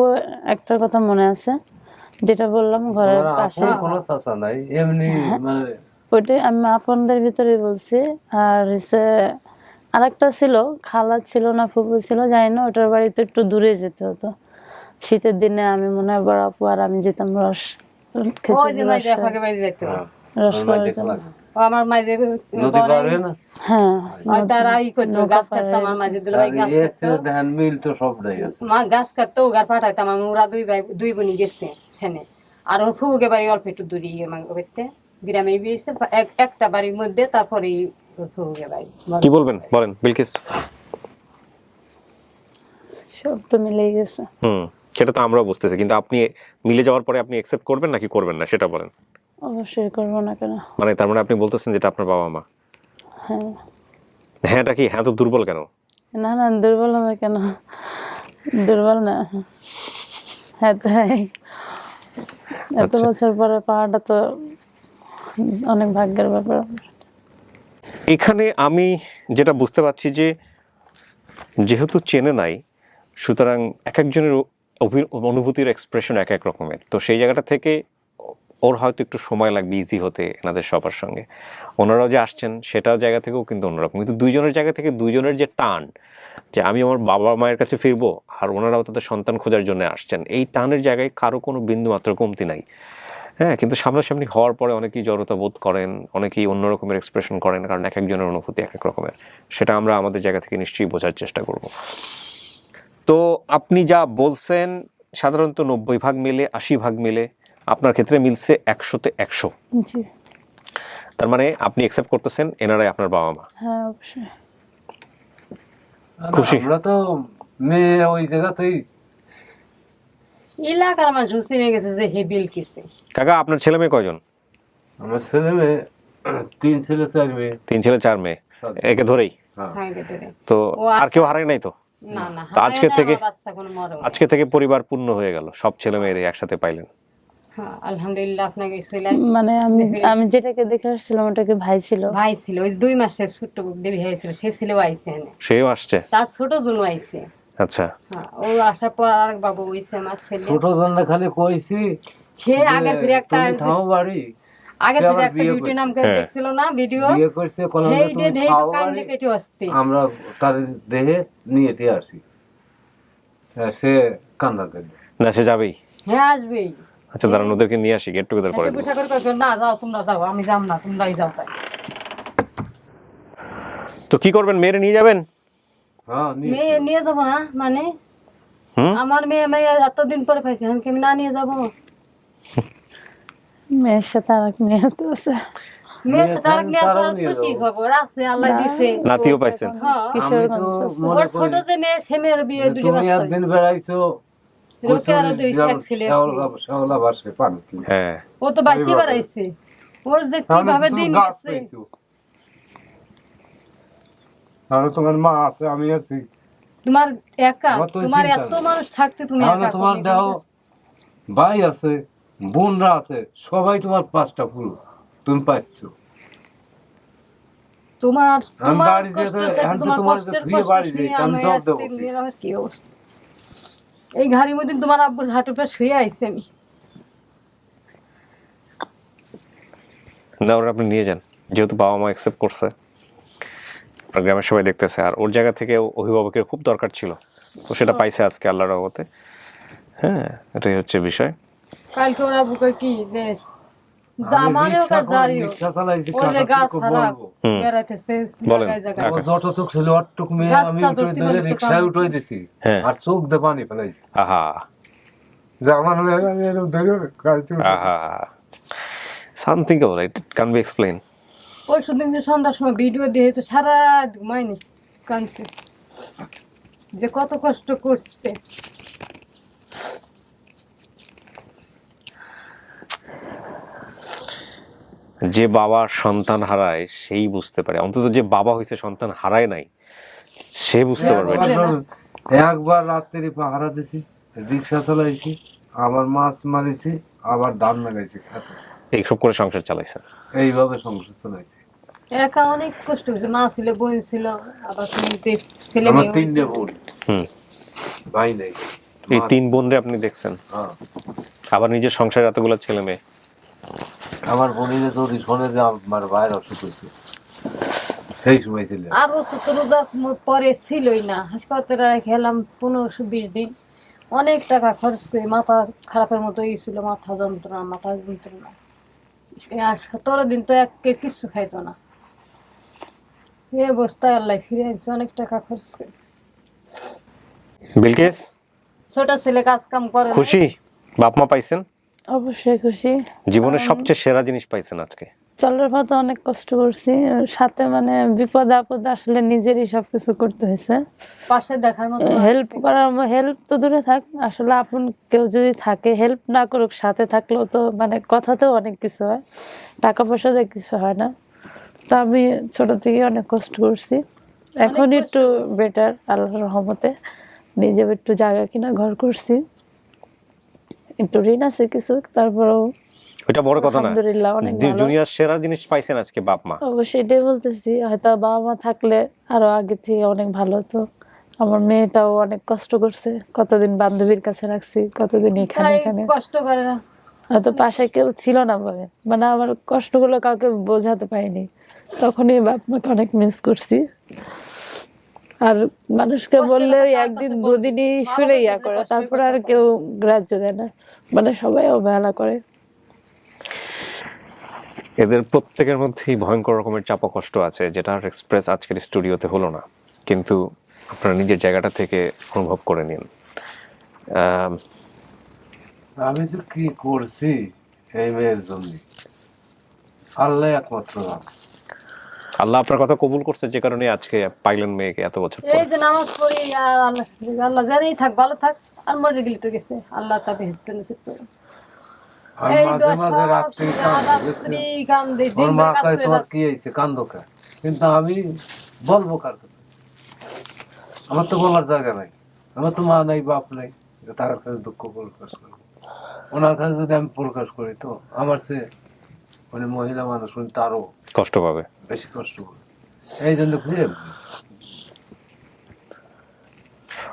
একটা কথা মনে আছে যেটা বললাম ঘরের পাশে। কোনো চাচা নাই এমনি, মানে ওইটাই আমি আপনদের ভিতরে বলছি। আর হচ্ছে আরেকটা ছিল, খালা ছিল না ফুপু ছিল জানি না, ওটার বাড়িতে একটু দূরে যেতে হতো। শীতের দিনে আমি মনে হয় বড় আপু আর আমি যেতাম রস খেতে, ওই যে মাঝে ফাঁকে বাড়ি যেতে রস করার জন্য। ও আমার মাঝে নদী পারে না, হ্যাঁ, তারা ই করতো, গাছ কাটতো, আমার মাঝে দুলাই গাছ কাটতো, ধান মিল তো সবটাই আছে। মা গাছ কাটতো, গাছ পাঠাইতাম আমি, ওরা দুই বোনই গেছে সেনে। আর ওর ফুবুকে বাড়ি অল্প একটু দূরে বাড়িতে গ্রামে বিয়েছে, একটা বাড়ির মধ্যে, তারপরে ওর ফুবুকে বাড়ি। কি বলবেন বলেন বিলকিস? সব তো মিলেই গেছে। সেটা তো আমরাও বুঝতেছি, কিন্তু আপনি মিলে যাওয়ার পরে আপনি অ্যাকসেপ্ট করবেন নাকি করবেন না সেটা বলেন। অবশ্যই করবো না কেন? মানে তার মানে আপনি বলতেছেন যেটা আপনার বাবা মা। হ্যাঁ। হ্যাঁটা কি হ্যাঁ তো দুর্বল কেন? না না, দুর্বল হবে কেন? দুর্বল না, হ্যাঁ তাই এত আচ্ছা। বছর পরে পাওয়াটা তো অনেক ভাগ্যের ব্যাপার। এখানে আমি যেটা বুঝতে পারছি যে যেহেতু চেনে নাই, সুতরাং এক একজনের অনুভূতির এক্সপ্রেশন এক এক রকমের। তো সেই জায়গাটা থেকে ওর হয়তো একটু সময় লাগবে ইজি হতে এনাদের সবার সঙ্গে। ওনারাও যে আসছেন সেটার জায়গা থেকেও কিন্তু অন্যরকম, কিন্তু দুইজনের জায়গা থেকে দুইজনের যে টান যে আমি আমার বাবা মায়ের কাছে ফিরবো আর ওনারাও তাদের সন্তান খোঁজার জন্য আসছেন, এই টানের জায়গায় কারো কোনো বিন্দু মাত্র কমতি নাই। হ্যাঁ, কিন্তু সামনাসামনি হওয়ার পরে অনেকেই জড়তা বোধ করেন, অনেকেই অন্য রকমের এক্সপ্রেশন করেন, কারণ এক একজনের অনুভূতি এক এক রকমের। সেটা আমরা আমাদের জায়গা থেকে নিশ্চয়ই বোঝার চেষ্টা করব। তো আপনি যা বলছেন সাধারণত 90 ভাগ মিলে 80 ভাগ মিলে, আপনার ক্ষেত্রে মিলছে 100-তে 100। জি তার মানে আপনি অ্যাকসেপ্ট করতেছেন এনারাই আপনার বাবা মা। হ্যাঁ অবশ্যই। খুশি? আমরা তো মেয়ে ওই জায়গাতেই। এলাকার মানুষ চিনে গেছে যে হে বিলকিসে। কাকা, আপনার ছেলে মেয়ে কয়জন? আমার ছেলে মেয়ে 3 ছেলে 4 মেয়ে। 3 ছেলে 4 মেয়ে, একে ধরেই। হ্যাঁ গেটে। তো ও আর কেউ হারায় নাই তো? না না, তো আজকে থেকে বাচ্চা কোনো মরে না। আজকে থেকে পরিবার পূর্ণ হয়ে গেল, সব ছেলে মেয়ের একসাথে পাইলেন। হ্যাঁ আলহামদুলিল্লাহ। আপনাকে ছিলেন মানে আমি যেটাকে দেখে আসছিলাম ওটাকে ভাই ছিল। ভাই ছিল, ওই 2 মাসের ছোট্ট দেবী হয়েছিল, সে ছেলেও আইছে এখানে, সেও আসছে? তার ছোট জন্য আইছে। আচ্ছা। হ্যাঁ, ও আসার পর আরেক বাবু হইছে আমার ছেলে। ছোট জন্য খালি কইছি সে আগে ফিরে একটা তুমি থাও বাড়ি, আগে সে ফিরে আবার একটা বিয়ে ডিউটি করছে। নাম করে হ্যাঁ। দেখছিল না ভিডিও, বিয়ে করছে কলম সেই তুমি ডে থাও তো কান বাড়ি, কেটে আসছে। আমরা তার দেহে নিয়ে টিয়ে আসি। সে কান্না দেবে না, সে যাবেই। হ্যাঁ আসবেই। আচ্ছা দাঁড়ান, ওদেরকে নিয়ে আসি, গেট টুগেদার করে সে দেবো। গুছা করে কইবে, না যাও তোমরা যাও, আমি যাব না, তোমরাই যাও। তাই তো কি করবেন, মেয়েরে নিয়ে যাবেন? হ্যাঁ মেয়ে নিয়ে যাবো না মানে? হুম? আমার মেয়ে এতদিন পরে পাইছে, এখন কি আমি না নিয়ে যাবো? মেয়ের সাথে আর এক মেয়ে তো আছে। মেয়ের সাথে আরেক মেয়ে তারাও আছে, নিয়ে খুশি যাবো। খবর আছে, আল্লাহ দিছে। নাতিও পাইছেন? হ্যাঁ, কিশোরগঞ্জ আছে। মনে ওর ছোট করি যে মেয়ে, সে মেয়ের বিয়ে যে দুটি তুমি বাচ্চা একদিন হয়েছে। বেড়াইছো রোকে আরো দুই এক ছেলে এক মেয়ে। শ্যাওলা বাসে পানি কি হ্যাঁ। ও তো বাসি বেড়াইছে, ওর যে কিভাবে দিন গেছে। আমি তোমার মা আছে, আমি আছি। তোমার একা, আমার তো তোমার চিন্তা এত নেই। মানুষ থাকতে তুমি তাহলে একা তোমার কখনোই দেহ করবে? ভাই আছে, বোনরা আছে, সবাই তোমার 5টা ফুল তুমি পাচ্ছ। তোমার আমি তোমার বাড়ি যেতে- কষ্ট আছে, এখন তো তোমার তোমার কষ্টের ধুয়ে কষ্ট বাড়ি শুনে যেতে, আমি আমি জব আজকে দেবো কি? আমার কি অবস্থা। এই ঘাড়ির মধ্যে তোমার আব্বুর হাঁটু পা শুয়ে আইছি আমি। না, ওরা আপনি নিয়ে যান, যেহেতু বাবা মা অ্যাকসেপ্ট করছে, আর গ্রামের সবাই দেখতেছে, আর ওর জায়গা থেকে অভিভাবকের খুব দরকার ছিল, তো সেটা পাইছে আজকে আল্লাহর রহমতে। হ্যাঁ, এটাই হচ্ছে বিষয়। কালকে ওরা বুকে কি যে জামারেও রিক্সা কার জারিও, রিক্সা চালাইছি, ও যে কাকা গাছ কি হারা বলবো? বেড়াইতেছে বলেন, জায়গায় জায়গায়। কাকা। ও যতটুক ছিল অতটুক মেয়ে আমি রাস্তা উঠে ধরতে ধরে পারলে তো রিক্সায় কাম উঠে দিছি, হ্যাঁ। আর চোখ দিয়ে পানি ফেলাইছি। আহা যে আমার মেয়ে আমি এরকম ধরে গাড়িতে উঠে- আহা, something all right, can be explain. ওই সুদিন সন্ধ্যার সময় ভিডিও দিয়ে তো সারা ঘুমায়নি, কাঁদছে যে কত কষ্ট করছে। যে বাবা সন্তান হারায় সেই বুঝতে পারে, অন্তত যে বাবা হয়েছে সন্তান হারায় নাই সে বুঝতে পারবে। একবার রাত্রি পাহারা দিছি, রিক্সা চালাইছি, আবার মাছ মারিছি, আবার ধান লাগাইছি খেতে। এইসব করে সংসার চালাইছে। এইভাবে সংসার চালাইছি। একা অনেক কষ্ট হয়েছে, মা ছিল, বোন ছিল, আবার ছেলে আমার মেয়ে 3টে হয়েছে। বোন, হুম, ভাই নেই। এই 3 বোনরে আপনি দেখছেন, হ্যাঁ, আবার নিজের সংসারে এতগুলো ছেলে মেয়ে। আমার বোনের যদি শোনে যে আমার ভাইয়ের অসুখ হয়েছে, সেই সময় ছিল। আরো ছোটরা পরে ছিলই না, হাসপাতালে খেলাম 15-20 দিন, অনেক টাকা খরচ করে, মাথা খারাপের মতো হয়েছিল, মাথা যন্ত্রণা। 17 দিন তো কিছু খাইতো না, এই অবস্থায় আল্লাহ ফিরে আনছে, অনেক টাকা খরচ করে। বিলকিস, ছোট ছেলে কাজ কাম করে না। খুশি বাপ মা পাইছেন? অবশ্যই খুশি। জীবনের সবচেয়ে সেরা জিনিস পাইছেন আজকে। চলার পথে অনেক কষ্ট করছি, সাথে মানে বিপদ আপদে আসলে নিজেরই সবকিছু করতে হয়েছে। পাশে দেখার মতো হেল্প তো দূরে থাক, আসলে আপন কেউ যদি থাকে, হেল্প না করুক, সাথে থাকলেও তো মানে কথাতেও অনেক কিছু হয়, টাকা পয়সা দিয়ে কিছু হয় না। তো আমি ছোট থেকে অনেক কষ্ট করছি, এখন একটু বেটার আল্লাহর রহমতে, নিজেও একটু জায়গা কিনা ঘর করছি, একটু ঋণ আছে কিছু, তারপরেও ওইটা বড় কথা না, আলহামদুলিল্লাহ অনেক ভালো। দুনিয়ার সেরা জিনিস পাইছেন আজকে বাপ মা। অবশ্যই এটাই বলতেছি, হয়তো বাবা মা থাকলে আরো আগে থেকে অনেক ভালো হতো। আমার মেয়েটাও অনেক কষ্ট করছে, কতদিন বান্ধবীর কাছে রাখছি, কতদিন এখানে এখানে, কষ্ট করে না। হয়তো পাশে কেউ ছিল না বলে, মানে আমার কষ্টগুলো কাউকে বোঝাতে পারিনি, তখনই বাপ মাকে অনেক মিস করছি। আর মানুষকে বললে ওই একদিন দুদিনই শুনে ইয়া করে, তারপরে আর কেউ গ্রাহ্য দেয় না, মানে সবাই অবহেলা করে। এদের প্রত্যেকের মধ্যেই ভয়ঙ্কর রকমের চাপা কষ্ট আছে, যেটা এক্সপ্রেস আজকের স্টুডিওতে হলো না, কিন্তু আপনারা নিজের জায়গাটা থেকে অনুভব করে নিন। আমি যে কি করছি এই মেয়ের জন্য, আল্লাহ একমাত্র জানে। আল্লাহ আপনার কথা কবুল করছে, যে কারণে আজকে পাইলেন মেয়েকে এত বছর পর। এই যে নামাজ পড়ি আর আল্লাহ আল্লাহ জানেই থাক, ভালো থাক, আর মরে গেলে তো গেছে, আল্লাহ তা বেহেশতে নসিব করে। আমি এই মাঝে দোয়া মাঝে সব রাত্রি রাত্রি কান্দে, ওর দিন মা কাজ কয় করে তোমার রাত- কি হয়েছে কান্দো কে, কিন্তু আমি বলবো কার কাছে? আমার তো বলার জায়গা নাই, আমার তো মা নাই বাপ নাই, তার কাছে দুঃখ প্রকাশ করবো। ওনার কাছে যদি আমি প্রকাশ করি তো আমার সে মানে মহিলা মানুষ উনি তারও কষ্ট পাবে। বেশি কষ্ট হবে, এই জন্য খুঁজে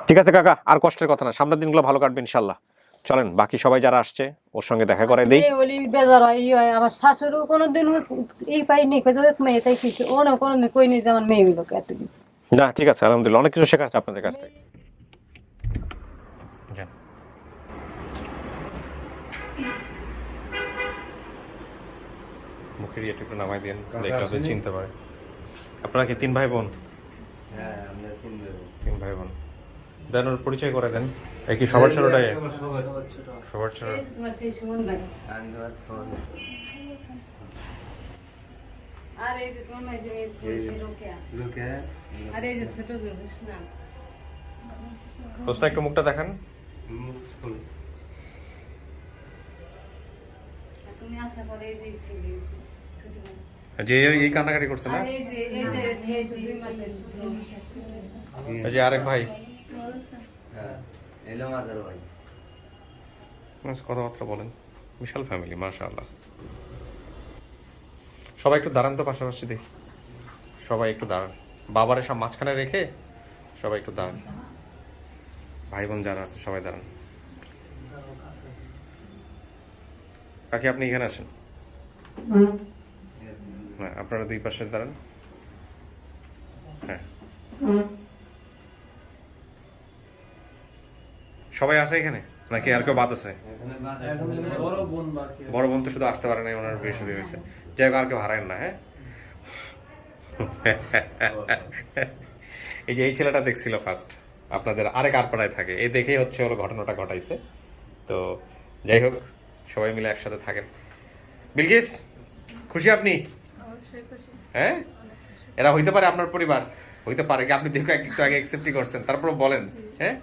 ঠিক আছে কাকা, আর কষ্টের কথা না, সামনের দিনগুলো ভালো কাটবে ইনশাল্লাহ। চলেন বাকি সবাই যারা আসছে ওর সঙ্গে দেখা করে দেই। এই বলি বেজার হয়, ই হয়। আমার শাশুড়ও কোনোদিন এই পাইনি, মেয়ে তাই কিছু ওনো কোনোদিন কইনি যে আমার মেয়ে গুলোকে এতদিন। না ঠিক আছে, আলহামদুলিল্লাহ অনেক কিছু শেখার আছে আপনাদের কাছ থেকে। যান। মুখের ইয়েটা একটু নামাই দিন, দেখলে তো চিনতে পারে। আপনারা কি 3 ভাই বোন? হ্যাঁ আমরা 3 ভাই বোন। দেন ওর পরিচয় করে দেন। এই কি সবার ছোটটাই? সবার ছোট। এই তোমার সেই সুমন ভাই। আর এই যে তোমার ভাই যে রোকেয়া। আর এই যে ছোট জুলিস না। হোসনা একটু মুখটা দেখান। আর তুমি আসার পরে এই যে ছোট ভাই। যে এই কান্নাকাটি করছে না, আর এই যে 2 মাসের ছোট। এই যে আরেক ভাই হ্যাঁ এলো মাদার ভাই। কথাবার্তা বলেন, বিশাল ফ্যামিলি মাশাআল্লাহ। সবাই একটু দাঁড়ান তো পাশাপাশি দেখি, সবাই একটু দাঁড়ান, বাবারে সব মাঝখানে রেখে সবাই একটু দাঁড়ান, ভাই বোন যারা আছে সবাই দাঁড়ান। কাকি আপনি এখানে আসেন, হ্যাঁ আপনারা 2 পাশে দাঁড়ান। হ্যাঁ সবাই আছে এখানে নাকি আর কেউ বাদ আছে? বড় বোন তো শুধু আসতে পারে না, ওনার বৃহস্পতি হয়েছে, যাই হোক আর কেউ হারায় না। হ্যাঁ এই যে এই ছেলেটা দেখছিল ফার্স্ট আপনাদের আরেক আরপাড়ায় থাকে, এই দেখেই হচ্ছে হলো ঘটনাটা ঘটাইছে। তো যাই হোক সবাই মিলে একসাথে থাকেন। বিলকিস খুশি আপনি? হ্যাঁ এরা হইতে পারে আপনার পরিবার, হইতে পারে কি আপনি দেখো একটু আগে অ্যাকসেপ্টই করছেন, তারপর বলেন হ্যাঁ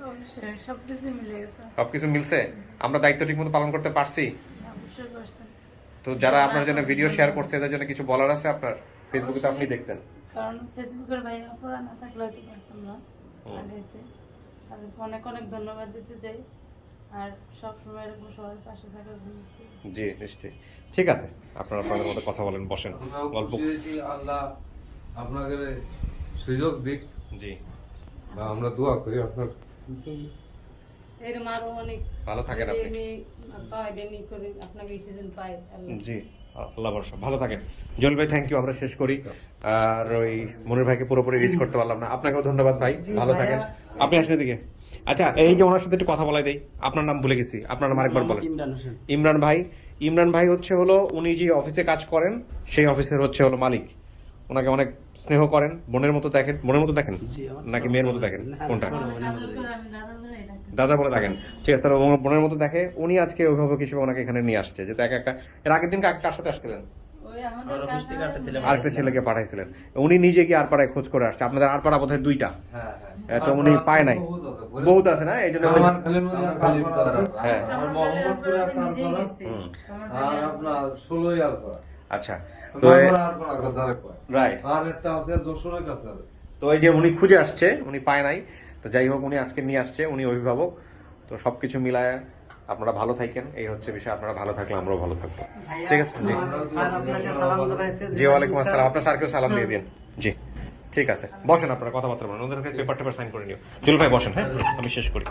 সবকিছু মিলছে, আমরা দায়িত্ব ঠিক মতো পালন করতে পারছি। তো যারা আপনার জন্য ভিডিও শেয়ার করছে এদের জন্য কিছু বলার আছে আপনার? ফেসবুকে তো আপনি দেখছেন, কারণ ফেসবুকের ভাই আপুরা না থাকলে হয়তো পারতাম না আগাইতে, তাদেরকে অনেক অনেক ধন্যবাদ দিতে চাই, আর সবসময় এরকম সবার পাশে থাকার জন্য। জি নিশ্চয়ই, ঠিক আছে আপনারা আপনাদের মধ্যে কথা বলেন, বসেন গল্প। আল্লাহ আপনাকে সুযোগ দিক, জি বা আমরা দোয়া করি আপনার এরম আরো অনেক ভালো থাকেন আপনি। পাই দেনি করে আপনাকে এই সিজন পাই আল্লাহ। জি আল্লাহ ভরসা, ভালো থাকেন। জল ভাই থ্যাংক ইউ, আমরা শেষ করি। আর ওই মনির ভাইকে পুরোপুরি রিচ করতে পারলাম না, আপনাকেও ধন্যবাদ ভাই, ভালো থাকেন। আপনি আসেন এদিকে। আচ্ছা এই যে ওনার সাথে একটু কথা বলাই দেই, আপনার নাম ভুলে গেছি, আপনার নাম আরেকবার বলেন। ইমরান হোসেন। ইমরান ভাই। ইমরান ভাই হচ্ছে হলো উনি যে অফিসে কাজ করেন সেই অফিসের হচ্ছে হলো মালিক, ওনাকে অনেক স্নেহ করেন, বোনের মতো দেখেন। বোনের মতো দেখেন নাকি মেয়ের মতো দেখেন, কোনটা? দাদা বলে দেখেন, ঠিক আছে, তাহলে বোনের মতো দেখে। উনি আজকে অভিভাবক হিসেবে ওনাকে এখানে নিয়ে আসছে, যেহেতু একা একা। এর আগের দিন কার সাথে আসছিলেন? আরেকটা ছেলেকে পাঠাইছিলেন, উনি নিজে গিয়ে আরপাড়ায় খোঁজ করে আসছে। আপনাদের আরপাড়া বোধহয় 2টা, তো উনি পায় নাই, বহুত আছে না, এই জন্য হ্যাঁ। আর আপনার 16 আচ্ছা তো রাইট, আর একটা আছে যশোরের কাছে। তো এই যে উনি খুঁজে আসছে, উনি পায় নাই, তো যাই হোক উনি আজকে নিয়ে আসছে, উনি অভিভাবক। তো সবকিছু মিলায় আপনারা ভালো থাকেন, এই হচ্ছে বিষয়। আপনারা ভালো থাকলে আমরাও ভালো থাকবো। ঠিক আছে, জি স্যার আপনাকে সালাম জানাইছে। জি, ওয়ালাইকুম আসসালাম। আপনার স্যারকেও সালাম দিয়ে দিন। জি ঠিক আছে, বসেন, আপনারা কথাবার্তা বলেন, ওদের কাছে পেপার টেপার সাইন করে নিও। জুল ভাই বসেন, হ্যাঁ আমি শেষ করি।